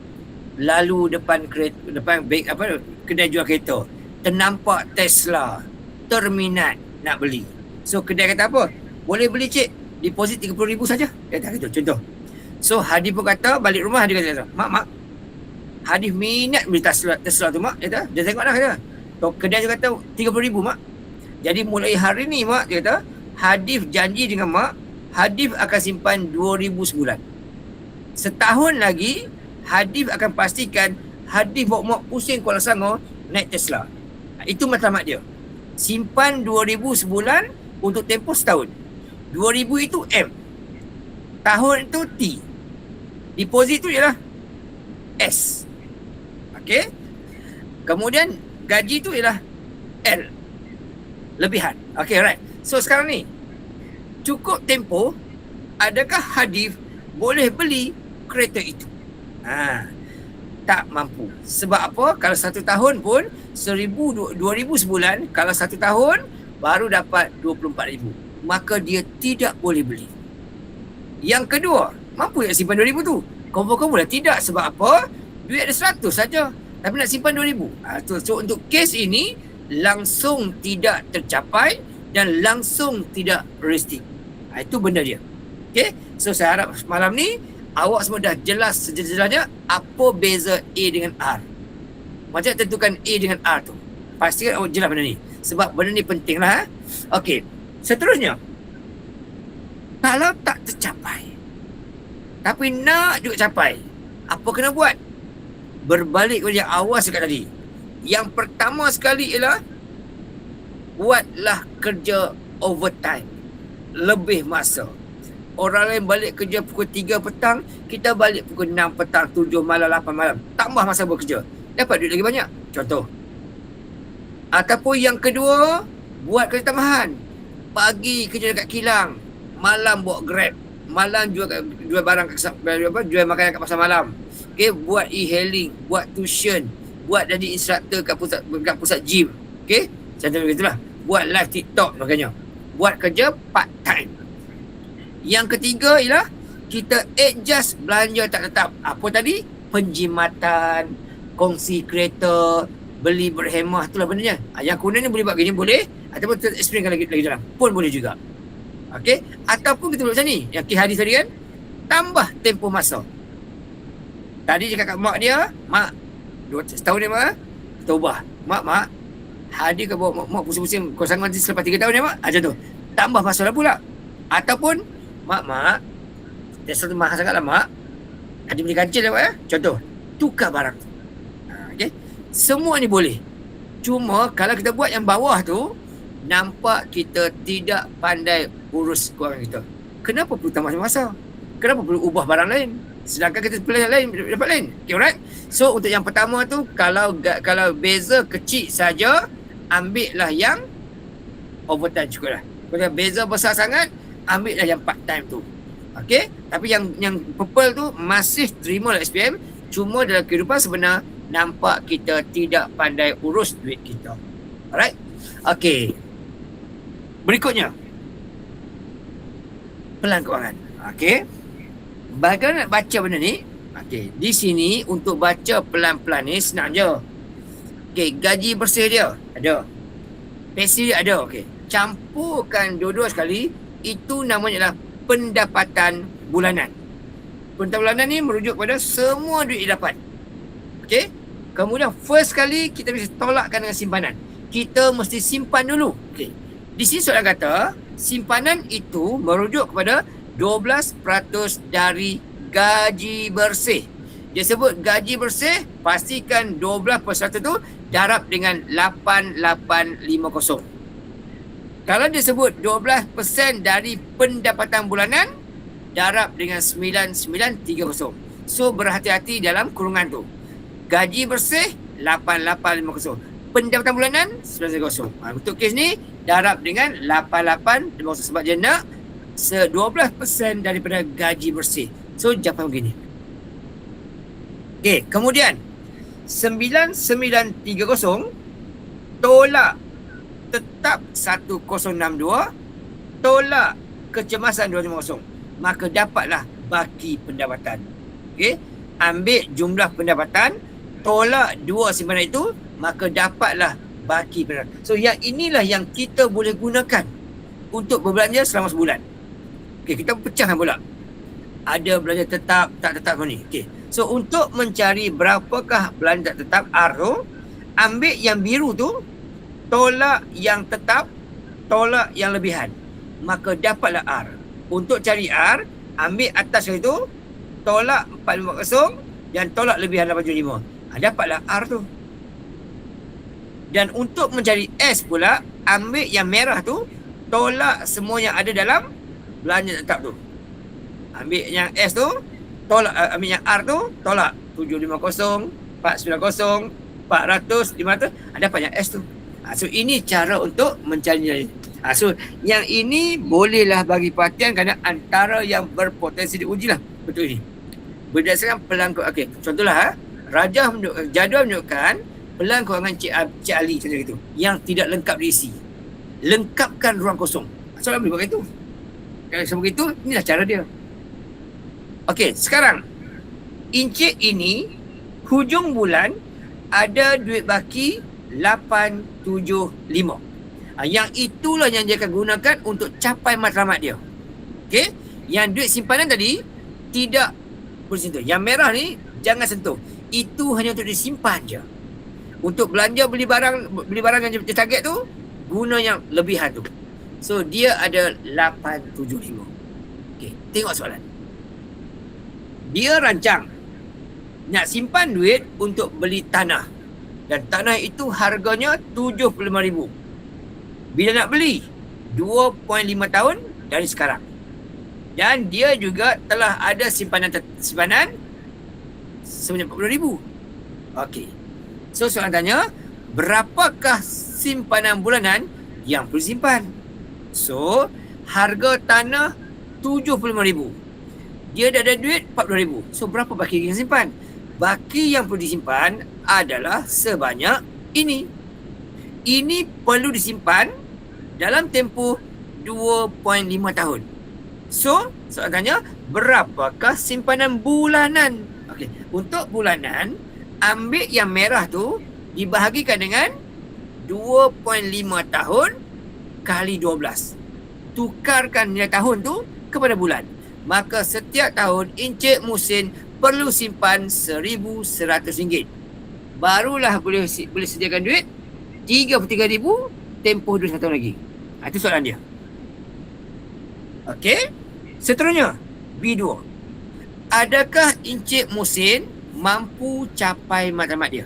Lalu depan kedai jual kereta, ternampak Tesla, terminat nak beli. So kedai kata apa? Boleh beli cik, deposit RM30,000 saja. Dia kata gitu, contoh. So Hadif pun kata balik rumah, dia kata, mak, Hadif minat beli Tesla tu mak. Dia tengok dah kata. Kedai tu kata RM30,000 mak. Jadi mulai hari ni mak, dia kata, Hadif janji dengan mak, Hadif akan simpan RM2,000 sebulan. Setahun lagi, Hadif akan pastikan Hadif bawa mak pusing Kuala Selangor naik Tesla. Itu matlamat dia. Simpan RM2,000 sebulan untuk tempoh setahun. RM2,000 itu M. Tahun itu T. Deposit tu ialah S. Okey. Kemudian gaji tu ialah L. Lebihan. Okey, right. So sekarang ni, cukup tempoh, adakah Hadif boleh beli kereta itu? Tak mampu. Sebab apa? Kalau 1 tahun pun RM2,000 sebulan, kalau 1 tahun baru dapat RM24,000. Maka dia tidak boleh beli. Yang kedua, mampu tak simpan RM2,000 tu? Confirm lah tidak. Sebab apa? Duit ada 100 saja, tapi nak simpan RM2,000. So untuk kes ini langsung tidak tercapai dan langsung tidak realistik. Itu benda dia. Okay? So saya harap malam ni awak semua dah jelas sejelas-jelasnya apa beza A dengan R. Macam tentukan A dengan R tu. Pastikan awak jelas benda ni. Sebab benda ni penting lah. Okey. Seterusnya, kalau tak tercapai tapi nak juga capai, apa kena buat? Berbalik kepada yang awal sekali tadi. Yang pertama sekali ialah buatlah kerja overtime, lebih masa. Orang lain balik kerja pukul 3 petang, kita balik pukul 6 petang, 7 malam, 8 malam. Tambah masa bekerja, dapat duit lagi banyak. Contoh. Ataupun yang kedua, buat kerja tambahan. Pagi kerja dekat kilang, malam buat Grab, malam jual barang, jual makanan kat pasar malam. Okay, buat e-hailing, buat tuition, buat jadi instruktor kat pusat gym. Okay, contoh begitulah. Buat live TikTok makanya. Buat kerja part time. Yang ketiga ialah kita adjust belanja tak tetap. Apa tadi? Penjimatan, kongsi kereta, beli berhemah, itulah benarnya. Yang kemudian ni boleh buat gini, boleh. Ataupun kita explainkan lagi dalam pun boleh juga. Okey, ataupun kita buat macam ni, yang hadis tadi kan, tambah tempoh masa. Tadi dia cakap mak dia, mak, setahun dia mak, kita ubah. Mak, Hadif ke bawa mak pusing-pusing kosangan nanti selepas 3 tahun ya mak, macam tu. Tambah masa lah pula. Ataupun, mak, dia selalu mahal sangat lah mak, Hadif beli kancil lah mak ya. Contoh, tukar barang. Okey, semua ni boleh. Cuma kalau kita buat yang bawah tu, nampak kita tidak pandai urus kewangan kita. Kenapa perlu tambah masa? Kenapa perlu ubah barang lain? Sedangkan kita pilih lain, dapat lain. Okay, alright? So untuk yang pertama tu, kalau beza kecil saja, ambillah yang overtime cukup lah. Kalau beza besar sangat, ambillah yang part time tu. Okay? Tapi yang purple tu masih terima lah SPM, Cuma dalam kehidupan sebenar, nampak kita tidak pandai urus duit kita. Alright? Okey. Berikutnya. Pelan kewangan. Okey. Bagaimana nak baca benda ni? Okey. Di sini untuk baca pelan-pelan ni senang je. Okey. Gaji bersih dia ada. Pensi dia ada. Okey. Campurkan dua-dua sekali. Itu namanya adalah pendapatan bulanan. Pendapatan bulanan ni merujuk kepada semua duit didapat. Okey. Kemudian first kali kita mesti tolakkan dengan simpanan. Kita mesti simpan dulu. Okey. Di sini soalan kata, simpanan itu merujuk kepada 12% dari gaji bersih. Dia sebut gaji bersih, pastikan 12% tu darab dengan 8850. Kalau dia sebut 12% dari pendapatan bulanan, darab dengan 9930. So berhati-hati dalam kurungan tu. Gaji bersih 8850. Pendapatan bulanan 930. Untuk kes ni darab dengan 8850 sebab dia nak 12% daripada gaji bersih. So jawapan begini. Okey, kemudian 9930 tolak tetap 1062 tolak kecemasan 250, maka dapatlah baki pendapatan. Okey, ambil jumlah pendapatan tolak dua simpanan itu, maka dapatlah baki pendapatan. So yang inilah yang kita boleh gunakan untuk berbelanja selama sebulan. Okey, kita pecahkan pula. Ada belanja tetap, tak tetap ni. Okey. So untuk mencari berapakah belanja tak tetap R tu, ambil yang biru tu tolak yang tetap, tolak yang lebihan, maka dapatlah R. Untuk cari R, ambil atas itu, tolak 450 dan tolak lebihan 875. Dapatlah R tu. Dan untuk mencari S pula, ambil yang merah tu, tolak semua yang ada dalam belanja tetap tu. Ambil yang S tu, tolak, ambil yang R tu, tolak 750, 490, 400, 500, dapat yang S tu. So ini cara untuk mencari. So yang ini bolehlah bagi perhatian kerana antara yang berpotensi diuji lah. Betul ini. Berdasarkan pelan kewangan. Okey, contohlah Rajah menunjukkan, jadual menunjukkan pelan kewangan Cik Ali macam itu yang tidak lengkap diisi. Lengkapkan ruang kosong. Soalan boleh buat itu. Kalau sebab itu, inilah cara dia. Okey, sekarang Encik ini hujung bulan ada duit baki 875. Yang itulah yang dia akan gunakan untuk capai matlamat dia. Okey? Yang duit simpanan tadi tidak boleh sentuh. Yang merah ni jangan sentuh. Itu hanya untuk disimpan je. Untuk belanja beli barang yang dia target tu, guna yang lebihan tu. So dia ada 875. Okey, tengok soalan. Dia rancang nak simpan duit untuk beli tanah. Dan tanah itu harganya 75,000. Bila nak beli? 2.5 tahun dari sekarang. Dan dia juga telah ada simpanan sebanyak 40,000. Okey. So soalan tanya, berapakah simpanan bulanan yang perlu simpan? So, harga tanah 75,000. Dia dah ada duit 40,000. So berapa baki yang simpan? Baki yang perlu disimpan adalah sebanyak ini. Ini perlu disimpan dalam tempoh 2.5 tahun. So, soalan tanya, berapakah simpanan bulanan? Okey, untuk bulanan, ambil yang merah tu dibahagikan dengan 2.5 tahun kali 12. Tukarkan nilai tahun tu kepada bulan. Maka setiap tahun Encik Muhsin perlu simpan RM1,100. Barulah boleh sediakan duit 33,000 tempoh 21 tahun lagi. Itu soalan dia. Okey. Seterusnya, B2. Adakah Encik Muhsin mampu capai matlamat dia?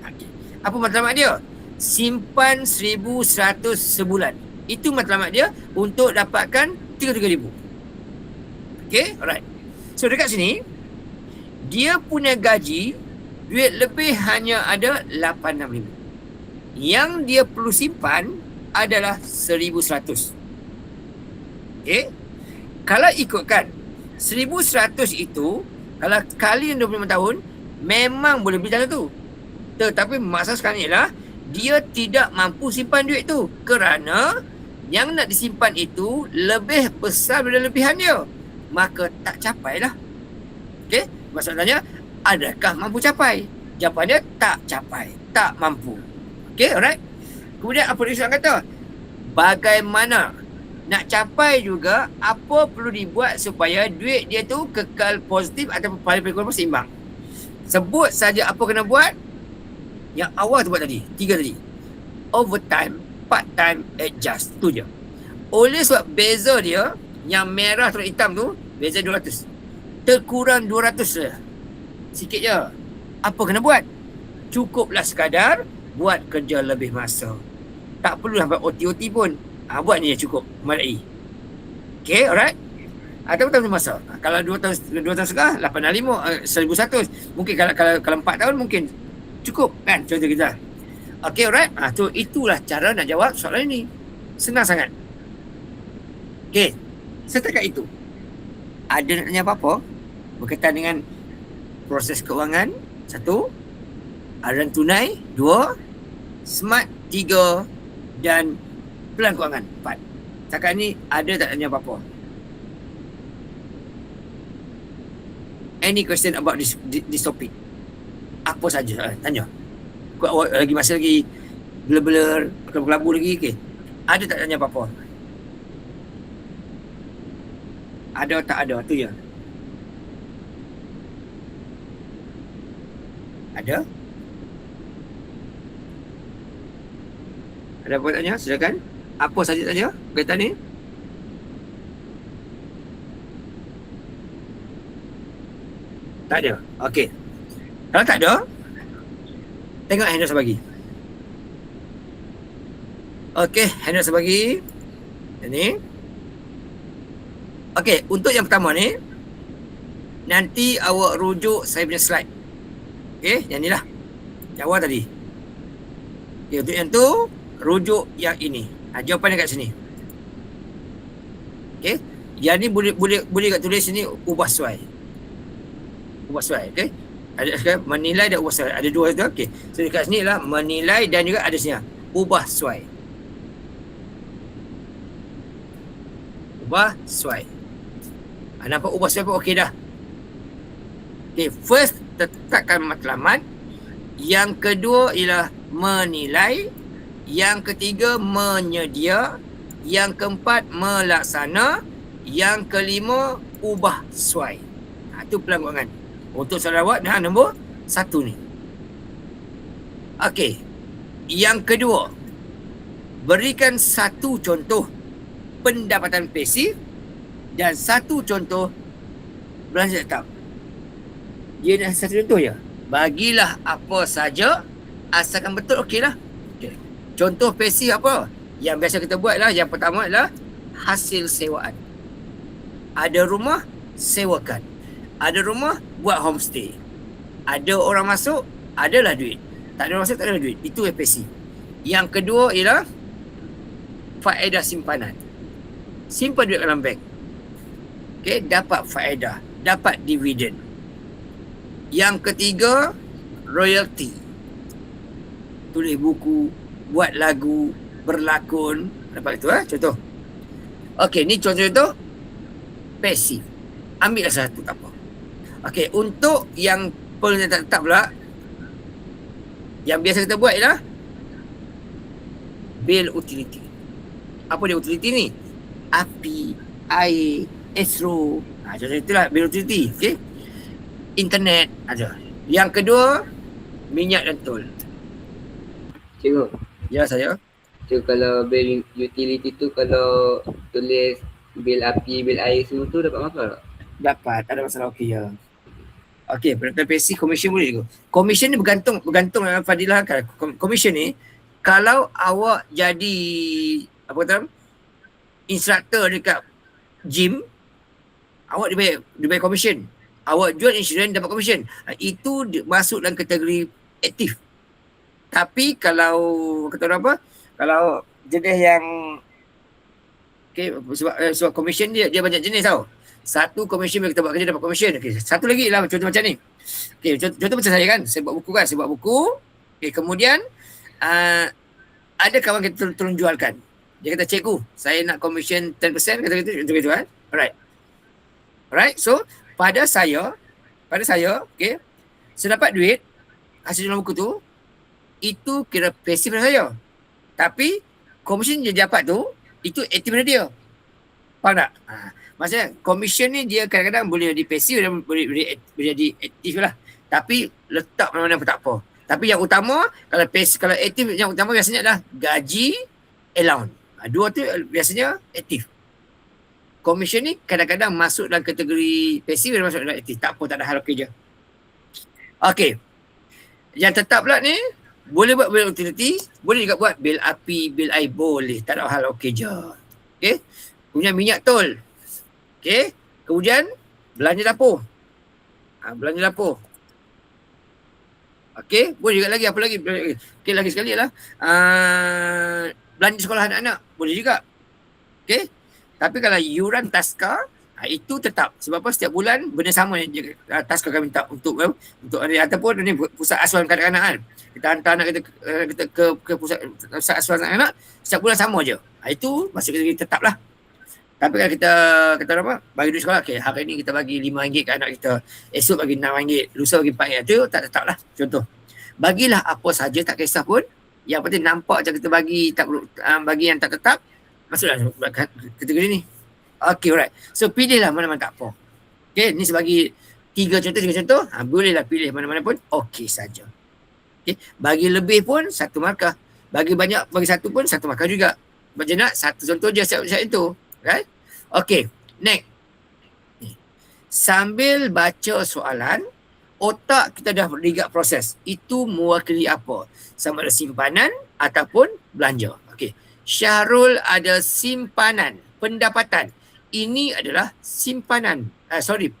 Okay. Apa matlamat dia? Simpan 1,100 sebulan. Itu matlamat dia untuk dapatkan 33,000. Okay, alright. So dekat sini, dia punya gaji, duit lebih hanya ada 86,000. Yang dia perlu simpan adalah 1,100. Okay. Kalau ikutkan 1,100 itu Kalau kali 25 tahun, memang boleh beli tanah tu. Tetapi masalah sekarang ialah, dia tidak mampu simpan duit tu. Kerana yang nak disimpan itu lebih besar daripada lebihan dia. Maka tak capai lah. Okey? Maksudnya, adakah mampu capai? Jawapan dia tak capai. Tak mampu. Okey, alright? Kemudian apa dia kata? Bagaimana nak capai juga, apa perlu dibuat supaya duit dia tu kekal positif atau paling kurang seimbang. Sebut saja apa kena buat. Yang awal tu buat tadi, 3 tadi. Overtime, part time, adjust. Tu je. Oleh sebab beza dia, yang merah atau hitam tu, beza 200. Terkurang 200 je. Sikit je. Apa kena buat? Cukuplah sekadar buat kerja lebih masa. Tak perlu sampai OT pun. Buat ni je cukup. Memadai. Okay, alright? Atau tak perlu masa. Kalau 2 tahun setengah, 865, 1100. Mungkin kalau 4 tahun mungkin cukup kan, contoh kita. Okay, alright? So itulah cara nak jawab soalan ini. Senang sangat. Okay, setakat itu. Ada nak tanya apa-apa berkaitan dengan proses keuangan? 1, aliran tunai. 2, smart. 3, dan pelan keuangan. 4. Setakat ni ada tak tanya apa-apa? Any question about this topic? Apa saja tanya. Awak lagi masa lagi blur-blur, kelabu-kelabu lagi ke? Ada tak tanya apa-apa? Ada tak ada? Tu je. Ada? Ada apa tanya? Silakan. Apa saja tanya berkaitan ni? Tak ada? Okey. Kalau tak ada, tengok handle sebagi. Okey, handle sebagi. Ini. Okey, untuk yang pertama ni, nanti awak rujuk saya punya slide. Okey, yang ni lah. Yang awal tadi. Okay, untuk yang tu, rujuk yang ini. Jawapan dekat sini. Okey. Yang ni boleh kat tulis sini ubah suai. Ubah suai, okey. Ada sekarang menilai dan ubah suai. Ada dua tu, okey. So dekat sini lah menilai dan juga ada sini ubah suai. Ubah suai. Nampak ubah suai pun okey dah. Okey, first tetapkan matlamat. Yang kedua ialah menilai. Yang ketiga menyedia. Yang keempat melaksana. Yang kelima ubah suai. Itu pelan keuangan. Untuk saudara awak nombor 1 ni. Okey. Yang kedua, berikan satu contoh pendapatan pasif dan satu contoh belanja tetap. Dia dah satu contoh je. Bagilah apa saja asalkan betul, okeylah. Okay. Contoh pasif apa? Yang biasa kita buat lah, yang pertama adalah hasil sewaan. Ada rumah, sewakan. Ada rumah, buat homestay. Ada orang masuk, adalah duit. Tak ada orang masuk, tak ada duit. Itu pasif. Yang kedua ialah faedah simpanan. Simpan duit dalam bank. Okay, dapat faedah, dapat dividen. Yang ketiga, royalty. Tulis buku, buat lagu, berlakon. Dapat itu contoh. Okey, ni contoh-contoh pasif. Ambil satu, tak apa. Okey, untuk yang penghasilan tetap pula, yang biasa kita buat ialah bil utility. Apa dia utility ni? Api, air, estro. Contoh itulah bil utility. Okey. Internet ada. Yang kedua, minyak dan tol. Cikgu. Ya, saya. Cikgu, kalau bil utility tu kalau tulis bil api, bil air semua tu dapat markah tak? Dapat, tak ada masalah, okey ya. Okey, pendapatan pasif, komisen boleh juga. Komisen ni bergantung dengan Fadilah kan. Komisen ni, kalau awak jadi, apa kata, instructor dekat gym, awak dibayar komisen. Awak jual insurans dapat komisen. Itu masuk dalam kategori aktif. Tapi kalau, kata orang apa, kalau jenis yang, okay, sebab komisen dia banyak jenis tau. Satu komisen bila kita buat kerja dapat komisen. Okey, satu lagi lah contoh macam ni. Okey, contoh macam saya kan, saya buat buku kan, saya buat buku. Okey, kemudian ada kawan kita tolong jualkan. Dia kata, cikgu, saya nak komisen 10%, kata gitu kan. Alright, so pada saya, okey, saya dapat duit, hasil dalam buku tu, itu kira pasif pada saya. Tapi, komisen dia dapat tu, itu aktif pada dia. Faham tak? Maksudnya, komisen ni dia kadang-kadang boleh jadi pasif dan boleh jadi aktif lah. Tapi, letak mana-mana pun tak apa. Tapi yang utama, kalau aktif, yang utama biasanya adalah gaji, allowance. Dua tu biasanya aktif. Komisen ni kadang-kadang masuk dalam kategori pasif dan masuk dalam aktif. Tak apa, tak ada hal okey je. Okey. Yang tetap pula ni, boleh buat bil utility, boleh juga buat bil api, bil air, boleh. Tak ada hal okey je. Okey. Kemudian minyak tol. Okey. Kemudian belanja dapur. Belanja dapur. Okey. Boleh juga lagi. Apa lagi? Okey, lagi sekali lah. Belanja sekolah anak-anak. Boleh juga. Okey. Tapi kalau yuran taska, itu tetap. Sebab apa? Setiap bulan benda sama je taska kami minta untuk ataupun ni pusat asuhan kanak-kanak kan. Kita hantar anak kita ke pusat asuhan anak-anak, setiap bulan sama je. Itu masuk kategori tetap lah. Tapi kalau kita kata apa? Bagi duit sekolah, okay, hari ni kita bagi RM5 ke anak kita, esok bagi RM6, lusa bagi RM4, itu tak tetap lah. Contoh. Bagilah apa saja, tak kisah pun. Yang penting nampak je kita bagi bagi yang tak tetap, masuklah kategori ni. Okay, alright. So, pilihlah mana-mana tak apa. Okay, ni sebagai tiga contoh. Bolehlah pilih mana-mana pun. Okay saja. Okay, bagi lebih pun, satu markah. Bagi banyak, bagi satu pun, satu markah juga. Macam nak, satu contoh je siap itu. Right? Okay, next. Sambil baca soalan, otak kita dah berligak proses. Itu mewakili apa? Sama ada simpanan ataupun belanja. Okay. Syahrul ada simpanan, pendapatan. Ini adalah simpanan.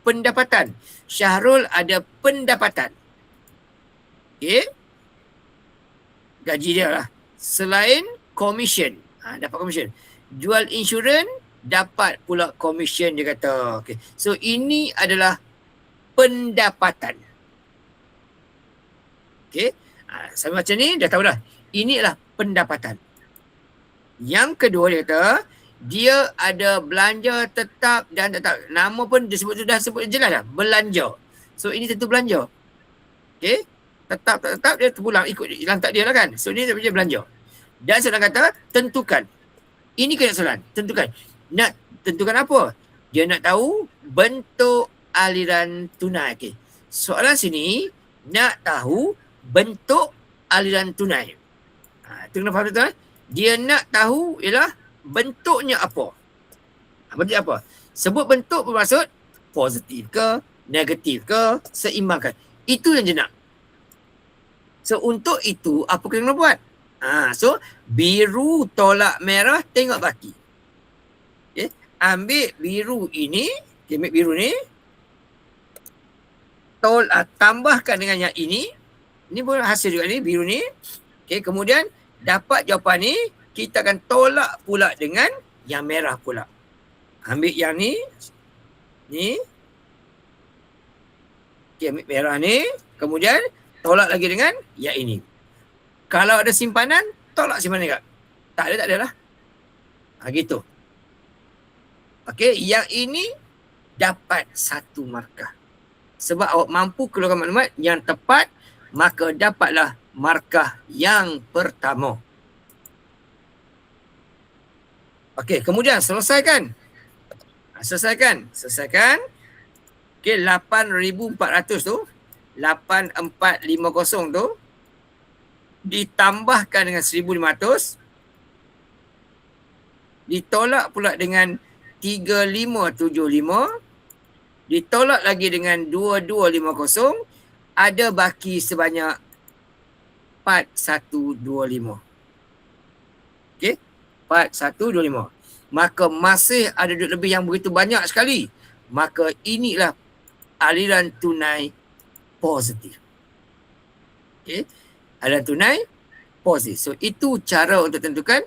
Pendapatan. Syahrul ada pendapatan. Okay. Gaji dia lah. Selain komisen. Dapat komisen. Jual insurans, dapat pula komisen dia kata. Okay. So, ini adalah pendapatan. Okay. Sama macam ni, dah tahu dah. Ini adalah pendapatan. Yang kedua dia kata, dia ada belanja tetap dan tetap. Nama pun disebut sudah sebut jelas dah. Belanja. So ini tentu belanja. Okay. Tetap tak tetap dia terpulang ikut lantak dia lah kan. So ini dia belanja. Dan soalan kata tentukan. Ini kena soalan. Tentukan. Nak tentukan apa? Dia nak tahu bentuk aliran tunai. Okay. Soalan sini nak tahu bentuk aliran tunai. Itu kena faham betul. Dia nak tahu ialah bentuknya apa? Bentuk apa? Sebut bentuk bermaksud positif ke, negatif ke, seimbang ke. Itu yang dia nak. So untuk itu apa kena buat? So biru tolak merah tengok baki. Okay. Ambil biru ini, okay, ambil biru ni. Tambahkan dengan yang ini. Ini pun hasil juga ni, biru ni. Okay, kemudian dapat jawapan ni, kita akan tolak pula dengan yang merah pula. Ambil yang ni. Ni. Okay, ambil merah ni. Kemudian tolak lagi dengan yang ini. Kalau ada simpanan, tolak simpanan juga. Tak ada lah. Gitu. Okay, yang ini dapat satu markah. Sebab awak mampu keluarkan maklumat yang tepat, maka dapatlah markah yang pertama. Okey, kemudian selesaikan. Selesaikan. Okey, 8,400 tu, 8,450 tu ditambahkan dengan 1,500, ditolak pula dengan 3,575, ditolak lagi dengan 2,250, ada baki sebanyak 4,125. Okey, 4,125. Maka masih ada duit lebih yang begitu banyak sekali. Maka inilah aliran tunai positif. Okey, aliran tunai positif. So itu cara untuk tentukan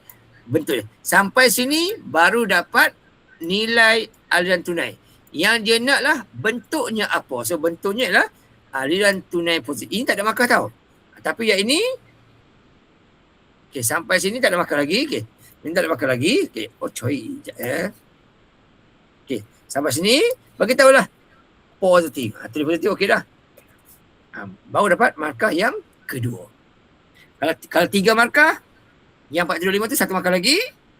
bentuk dia. Sampai sini baru dapat nilai aliran tunai. Yang dia nak lah bentuknya apa. So bentuknya ialah aliran tunai positif. Ini tak ada markah tau. Tapi yang ini, okay, sampai sini tak ada markah lagi. Okay. Ini tak ada markah lagi. Okay. Oh coy. Sekejap Okay. Sampai sini, bagi tahulah positif. Tulis positif okey dah. Baru dapat markah yang kedua. Kalau 3 markah, yang 425 tu 1 markah lagi,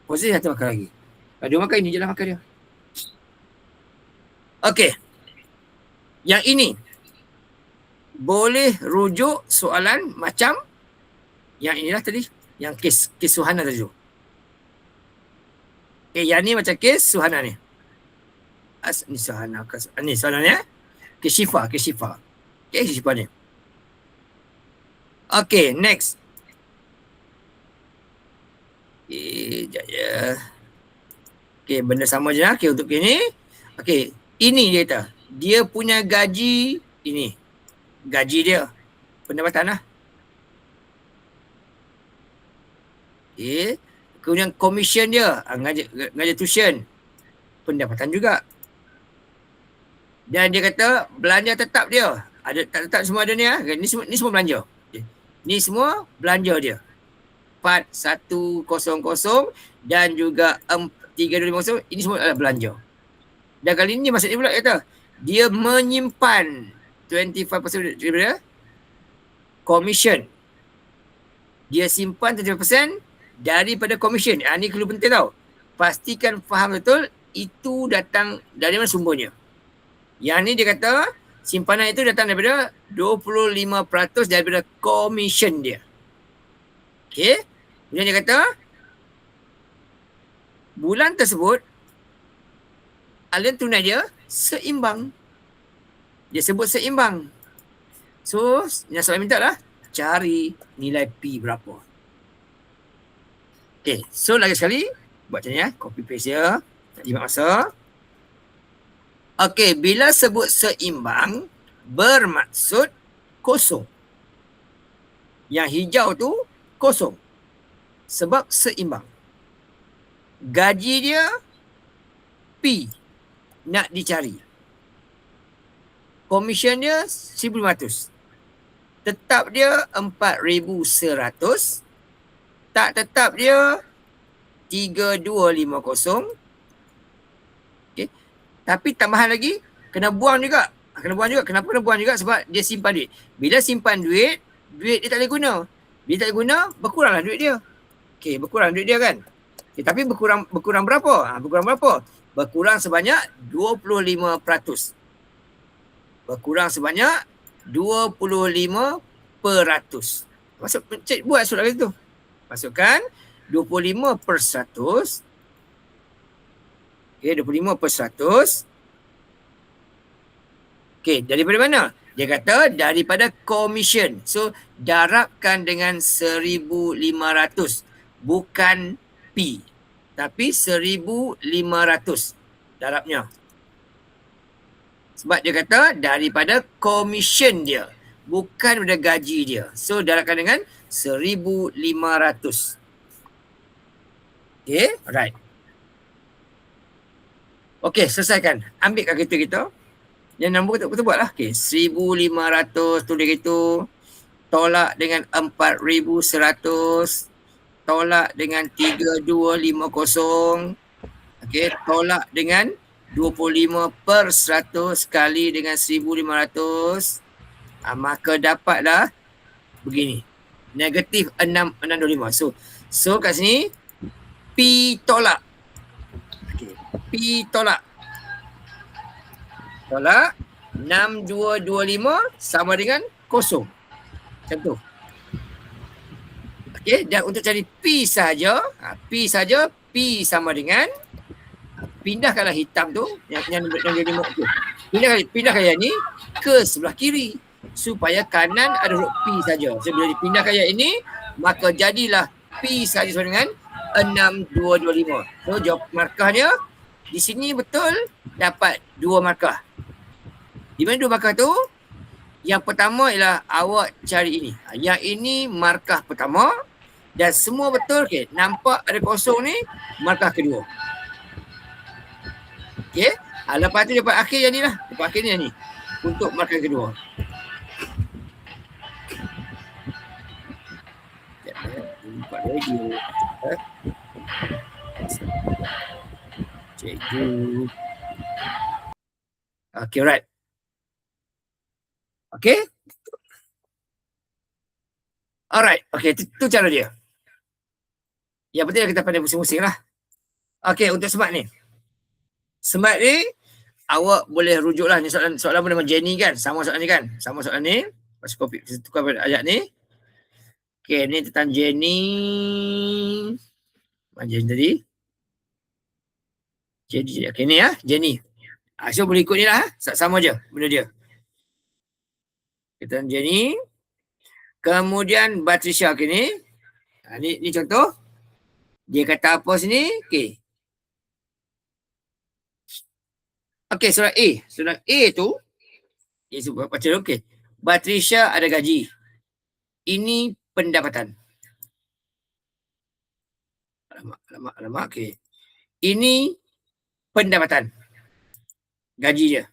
positif 1 markah lagi. Kalau 2 markah, ini je lah markah dia. Okey. Yang ini boleh rujuk soalan macam yang inilah tadi, yang kes Suhana tadi tu. Okay, yang ni macam kes Suhana ni. Ni Suhana, ni Suhana ni Kes Syifa. Okay, Syifa ni. Okay, next. Okay, sekejap je. Okay, benda sama je lah. Okay, untuk ini. Okay, ini dia kata. Dia punya gaji ini. Gaji dia. Pendapatan lah. Okay. Kemudian komisen dia. Ngajar tuition. Pendapatan juga. Dan dia kata belanja tetap dia. Ada tak tetap semua ada ni ah. Ni semua belanja. Okay. Ni semua belanja dia. 4100 dan juga 3250 ini semua adalah belanja. Dan kali ini maksudnya pula kata dia menyimpan 25% daripada komisen. Dia simpan 25% daripada komisen. Ini perlu penting tau. Pastikan faham betul itu datang dari mana sumbernya. Yang ni dia kata simpanan itu datang daripada 25% daripada komisen dia. Okey. Kemudian dia kata bulan tersebut aliran tunai dia seimbang. Dia sebut seimbang. So, yang soalan minta lah cari nilai P berapa. Okay, so lagi sekali buat macam ni ya, copy paste dia. Tak jimat masa. Okay, bila sebut seimbang bermaksud kosong. Yang hijau tu kosong. Sebab seimbang. Gaji dia P nak dicari. Komisen dia 1,500. Tetap dia 4,100. Tak tetap dia 3,250. Okay. Tapi tambahan lagi kena buang juga. Kenapa kena buang juga? Sebab dia simpan duit. Bila simpan duit, duit dia tak boleh guna. Bila tak boleh guna, berkuranglah duit dia. Okay, berkurang duit dia kan. Okay, tapi berkurang berapa? Berkurang berapa? Berkurang sebanyak 25%. Berkurang sebanyak 25%. Buat soalan itu. Masukkan 25%. Okay, 25%. Okay, daripada mana? Dia kata daripada komisen. So, darabkan dengan 1,500. Bukan P. Tapi 1,500 darabnya. Sebab dia kata daripada komisen dia. Bukan daripada gaji dia. So, darabkan dengan 1,500. Okay, alright. Okay, selesaikan. Ambil kalkulator kita. Yang nombor kita buat lah. Okay, 1,500 tulis itu. Tolak dengan 4,100. Tolak dengan 3,250. Okay, tolak dengan 25% kali dengan 1,500. Maka dapatlah begini. Negatif 6,625. So kat sini, P tolak. Okay, P tolak. Tolak 6,225 sama dengan kosong. Macam tu. Okey, dan untuk cari P saja, P sama dengan pindahkanlah hitam tu yang jadi remote tu. Pindahkan yang ni ke sebelah kiri supaya kanan ada huruf P saja. So bila dipindahkan yang ini, maka jadilah P saja sama dengan 6,225. So jawab markah dia di sini betul dapat 2 markah. Di mana 2 markah tu? Yang pertama ialah awak cari ini. Yang ini markah pertama dan semua betul. Okay, nampak ada kosong ni, markah kedua. Okay, Lepas tu dapat akhir yang ni lah. Dapat akhir ni yang ni. Untuk markah kedua. Buka lagi. Cikgu. Okay, right. Okay. Alright. Okay, tu cara dia. Yang penting kita pandai pusing-pusing lah. Okay, untuk smart ni. Smart ni, awak boleh rujuk lah. Ni soalan pun nama Jenny kan. Sama soalan ni kan. Sama soalan ni. Lepas copy, tukar ayat ni. Okay, ni tentang Jenny. Mana Jenny tadi? Jenny. Okay, ni ya. Jenny. So, boleh ikut ni lah. Sama je benda dia. Tentang Jenny. Kemudian Batrisha okay, ni. Ni contoh. Dia kata apa sini? Okay. Okay, surah A. Surah A tu. Dia sebut baca dulu. Okay. Batrisha ada gaji. Ini pendapatan. Alamak. Okay. Ini pendapatan. Gaji dia.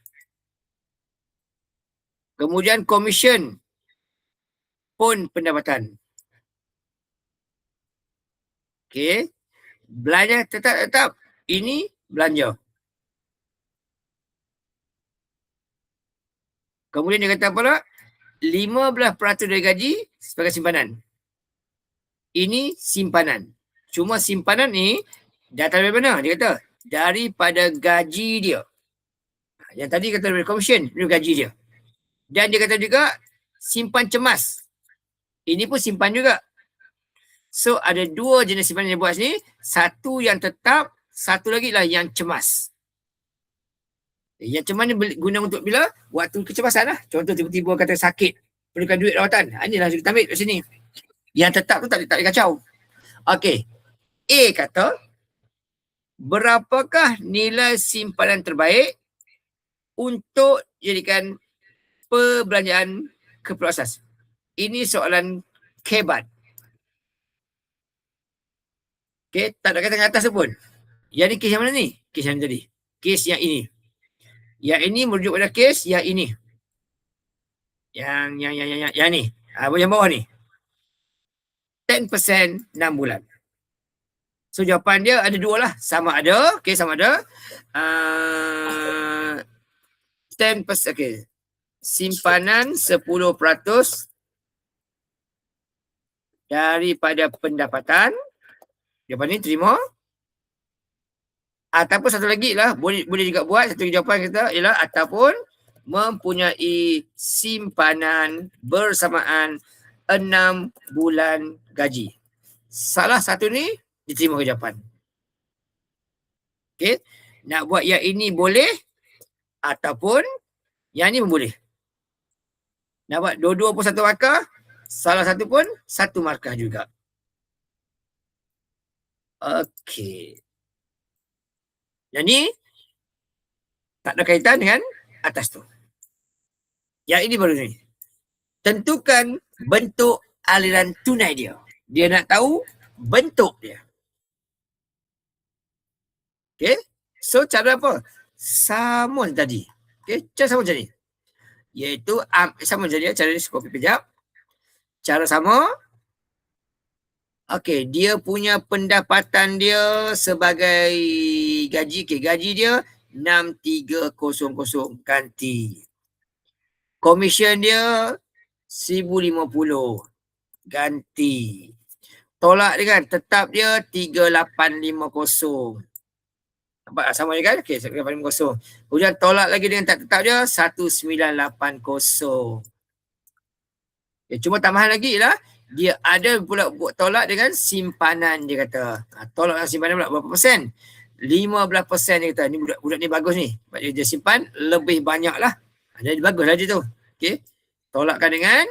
Kemudian komisen pun pendapatan. Okay. Belanja tetap. Ini belanja. Kemudian dia kata apa pula? 15% dari gaji sebagai simpanan. Ini simpanan. Cuma simpanan ni datang dari mana? Dia kata daripada gaji dia. Yang tadi kata dari komisen, dari gaji dia. Dan dia kata juga simpan cemas. Ini pun simpan juga. So ada dua jenis simpanan yang buat sini. Satu yang tetap, satu lagi lah yang cemas. Yang cemas ni guna untuk bila? Waktu kecemasan lah. Contoh tiba-tiba kata sakit, perlukan duit rawatan. Inilah kita ambil kat sini. Yang tetap tu tak boleh kacau. Okey. A kata, berapakah nilai simpanan terbaik untuk jadikan perbelanjaan keperluan asas? Ini soalan kebat. Okey, tak ada kata atas pun. Yang ni kes yang mana ni? Kes yang tadi. Kes yang ini. Yang ini merujuk pada kes yang ini. Yang ni. Yang bawah ni. 10% 6 bulan. So jawapan dia ada dua lah. Sama ada. Okay, sama ada. 10%. Okay. Simpanan 10% daripada pendapatan. Jawapan ni terima. Ataupun satu lagi lah, boleh juga buat satu jawapan kita ialah ataupun mempunyai simpanan bersamaan 6 bulan gaji. Salah satu ni diterima ke jawapan. Okey, nak buat yang ini boleh ataupun yang ni pun boleh. Nak buat dua-dua pun satu markah, salah satu pun satu markah juga. Okey. Yang ni tak ada kaitan dengan atas tu. Yang ini baru ni. Tentukan bentuk aliran tunai dia. Dia nak tahu bentuk dia. Okay. So cara apa? Sama tadi. Okay. Cara sama jadi. Iaitu sama jadi. Cara ni copy pejap. Cara sama. Okay, dia punya pendapatan dia sebagai gaji. Okay, gaji dia 6300 ganti. Komisen dia 1050 ganti. Tolak dia kan, tetap dia 3850. Nampak sama je kan? Okay, 3850. Kemudian tolak lagi dengan tak tetap dia 1980. Okay, cuma tambahan lagi lah. Dia ada pula buat tolak dengan simpanan dia kata. Tolak dengan simpanan pula berapa persen? 15% dia kata. Ni budak ni bagus ni. Dia simpan lebih banyak lah. Jadi bagus lah dia tu. Okay. Tolakkan dengan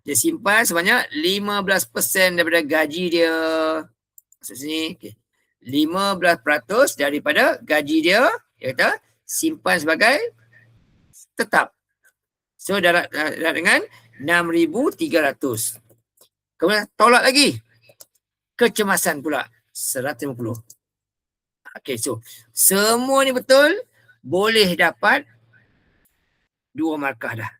dia simpan sebanyak 15% daripada gaji dia. Masuk sini. Okay. 15% daripada gaji dia. Dia kata simpan sebagai tetap. So darat dengan 6,300. Kemudian tolak lagi. Kecemasan pula. 150. Okay, so semua ni betul. boleh dapat 2 markah dah.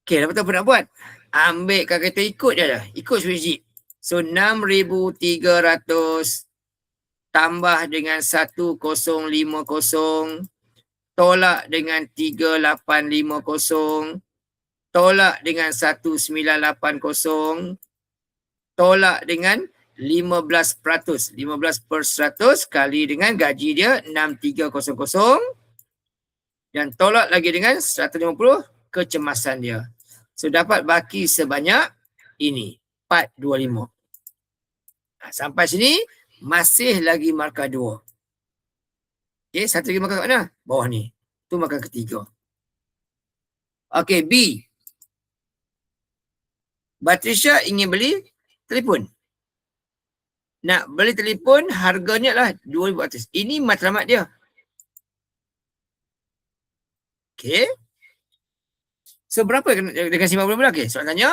Okey, lepas tu apa nak buat? Ambil kalkulator ikut je dah. Ikut spreadsheet. So 6,300 tambah dengan 1050 tolak dengan 3850 tolak dengan 1980 tolak dengan 15%. 15% kali dengan gaji dia 6300 dan tolak lagi dengan 150 kecemasan dia. So dapat baki sebanyak ini 425. Sampai sini masih lagi markah 2. Okey, satu lagi markah kat mana? Bawah ni. Tu markah ketiga. Okey, B. Batrisya ingin beli telefon. Nak beli telefon harganya lah 2,400. Ini matlamat dia. Okey. So berapa dengan simpan bulan-bulan? Okey, soalannya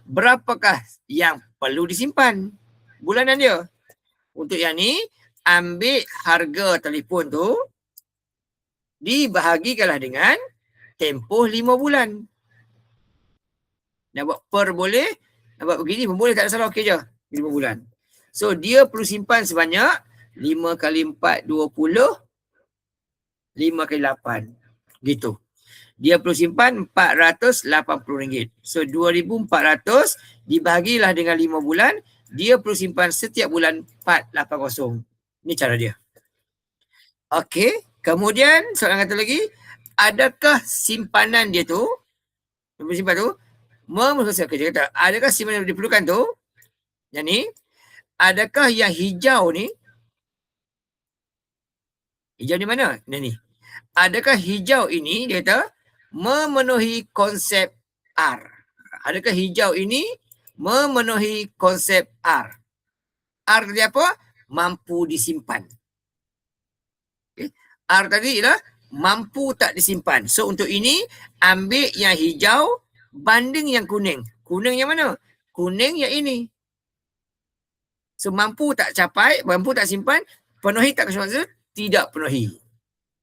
berapakah yang perlu disimpan bulanan dia? Untuk yang ni, ambil harga telefon tu dibahagikanlah dengan tempoh 5 bulan. Nak buat per boleh, nak buat begini pun boleh, tak ada salah, okey je. 5 bulan. So dia perlu simpan sebanyak 5 kali 4, 20, 5 kali 8. Gitu. Dia perlu simpan RM480. So 2,400 dibahagilah dengan 5 bulan, dia perlu simpan setiap bulan 480. Ini cara dia. Okey, kemudian soalan kata lagi, adakah simpanan dia tu, yang simpan tu, memerlukan kerja kata, adakah simpanan yang diperlukan tu, yang ni, adakah yang hijau ni, hijau di mana? Ni. Adakah hijau ini, dia kata, memenuhi konsep R. Adakah hijau ini memenuhi konsep R? R tadi apa? Mampu disimpan. Okay. R tadi ialah mampu tak disimpan. So untuk ini, ambil yang hijau banding yang kuning. Kuning yang mana? Kuning yang ini. So mampu tak capai, mampu tak simpan, penuhi tak konsep? Tidak penuhi.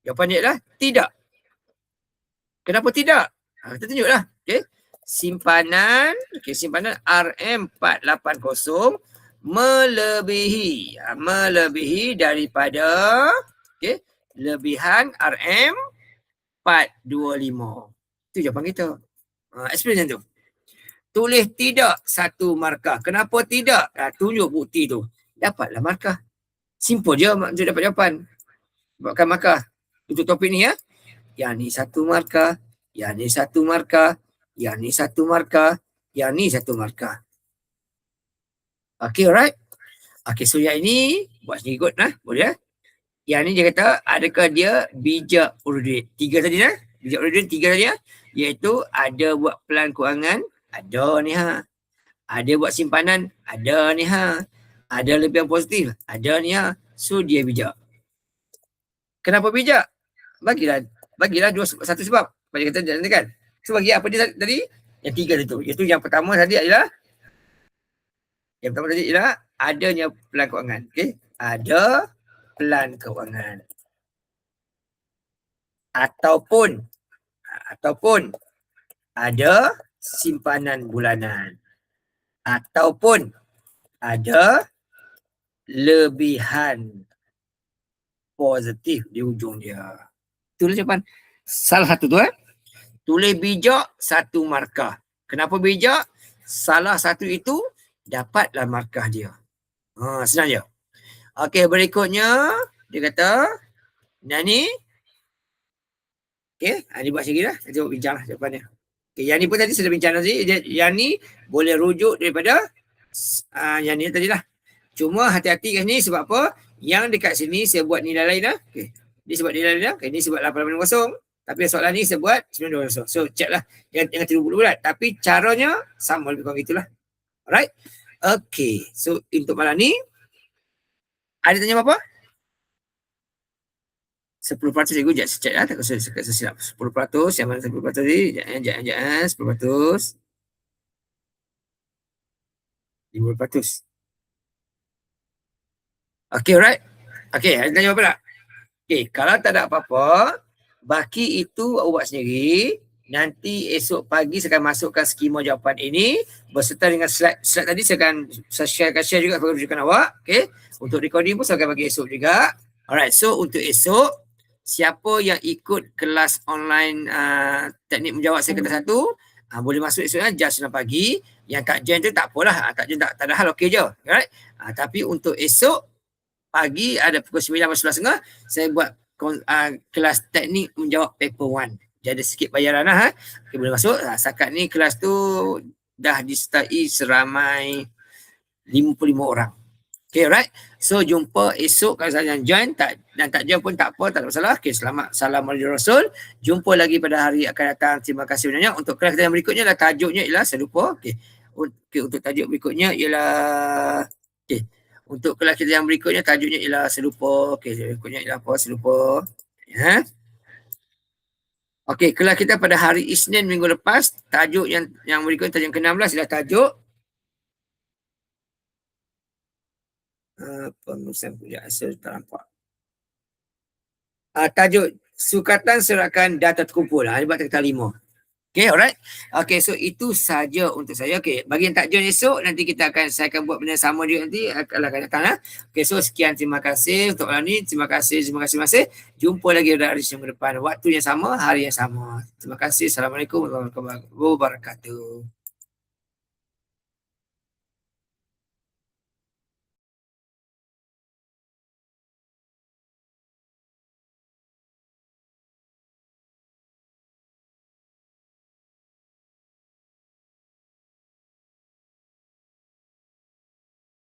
Jawapan dia adalah tidak. Kenapa tidak? Kita tunjuklah. Okay. Simpanan RM480 melebihi daripada lebihan RM425. Itu jawapan kita. Explain macam tu. Tulis tidak 1 markah. Kenapa tidak? Tunjuk bukti tu. Dapatlah markah. Simple je untuk dapat jawapan. Buatkan markah. Untuk topik ni ya. Yang ni 1 markah, yang ni 1 markah, yang ni 1 markah, yang ni 1 markah. Okay, alright. Okay, so yang ini buat sendiri kot lah, boleh. Yang ni dia kata, adakah dia bijak urut 3 tadi lah. Bijak urut 3 tadi lah. Iaitu ada buat pelan kewangan, ada ni ha. Ada buat simpanan, ada ni ha. Ada lebihan positif, ada ni ha. So dia bijak. Kenapa bijak? Bagilah satu sebab. Bagi kata nanti kan. So bagi apa dia tadi? Yang 3 tu. Iaitu yang pertama tadi adalah adanya pelan kewangan. Okey. Ada pelan kewangan. Ataupun ada simpanan bulanan. Ataupun ada lebihan positif di ujung dia. Tulis jawapan. Salah satu tu Tulis bijak 1 markah. Kenapa bijak? Salah satu itu dapatlah markah dia. Senang je. Okey, berikutnya dia kata ni. Okey, dia buat sikit lah. Kita bincang lah jawapannya. Okey, yang ni pun tadi sudah bincang tadi. Yang ni boleh rujuk daripada yang ni tadi lah. Cuma hati-hati kat sini sebab apa? Yang dekat sini saya buat nilai lain lah. Okey. Dia sebab nilai lain lah. Okay, ni sebab 880. Tapi soalan ni saya buat 920. So check lah. Jangan tiru bulat-bulat. Tapi caranya sama lebih kurang itulah. Alright. Okay. So untuk malam ni. Ada tanya apa-apa? 10% cikgu je check lah. Tak usah silap. 10%. Yang mana 10% tadi? Jangan. 10%. 50%. Okay, alright. Okey, ada tanya apa tak? Okey, kalau tak ada apa-apa, baki itu awak buat sendiri. Nanti esok pagi saya akan masukkan skema jawapan ini berserta dengan slide tadi saya akan share juga kepada rujukan awak. Okey. Untuk recording pun saya akan bagi esok juga. Alright, so untuk esok siapa yang ikut kelas online teknik menjawab saya kata satu, boleh masuk esok jam 9 pagi. Yang tak join tu tak apalah, tak join tak ada hal, okey je. Alright. Tapi untuk esok pagi ada pukul 9 atau 11.30 saya buat kelas teknik menjawab paper 1. Jadi ada sikit bayaran lah. Okay, boleh masuk. Setakat ni kelas tu dah disertai seramai 55 orang. Okay, right. So jumpa esok kalau saya join dan tak join pun tak apa, tak ada masalah. Okay, selamat salam alaikum Rasul. Jumpa lagi pada hari akan datang. Terima kasih banyak. Untuk kelas yang berikutnya lah tajuknya ialah saya lupa. Okay, untuk tajuk berikutnya ialah untuk kelas kita yang berikutnya tajuknya ialah selupa. Okey, berikutnya ialah apa? Selupa. Ya. Okey, kelas kita pada hari Isnin minggu lepas, tajuk yang berikutnya tajuk ke-16 ialah tajuk pengurusan kuliah asal tak nampak. Tajuk sukatan serahkan data terkumpul. Ini buat kata 5. Okay, alright. Okay, so itu saja untuk saya. Okay, bagi yang tak join esok, nanti saya akan buat benda sama juga nanti kalau akan datang. Okay, so sekian, terima kasih untuk malam ni. Terima kasih. Jumpa lagi pada hari minggu depan. Waktu yang sama, hari yang sama. Terima kasih. Assalamualaikum warahmatullahi wabarakatuh.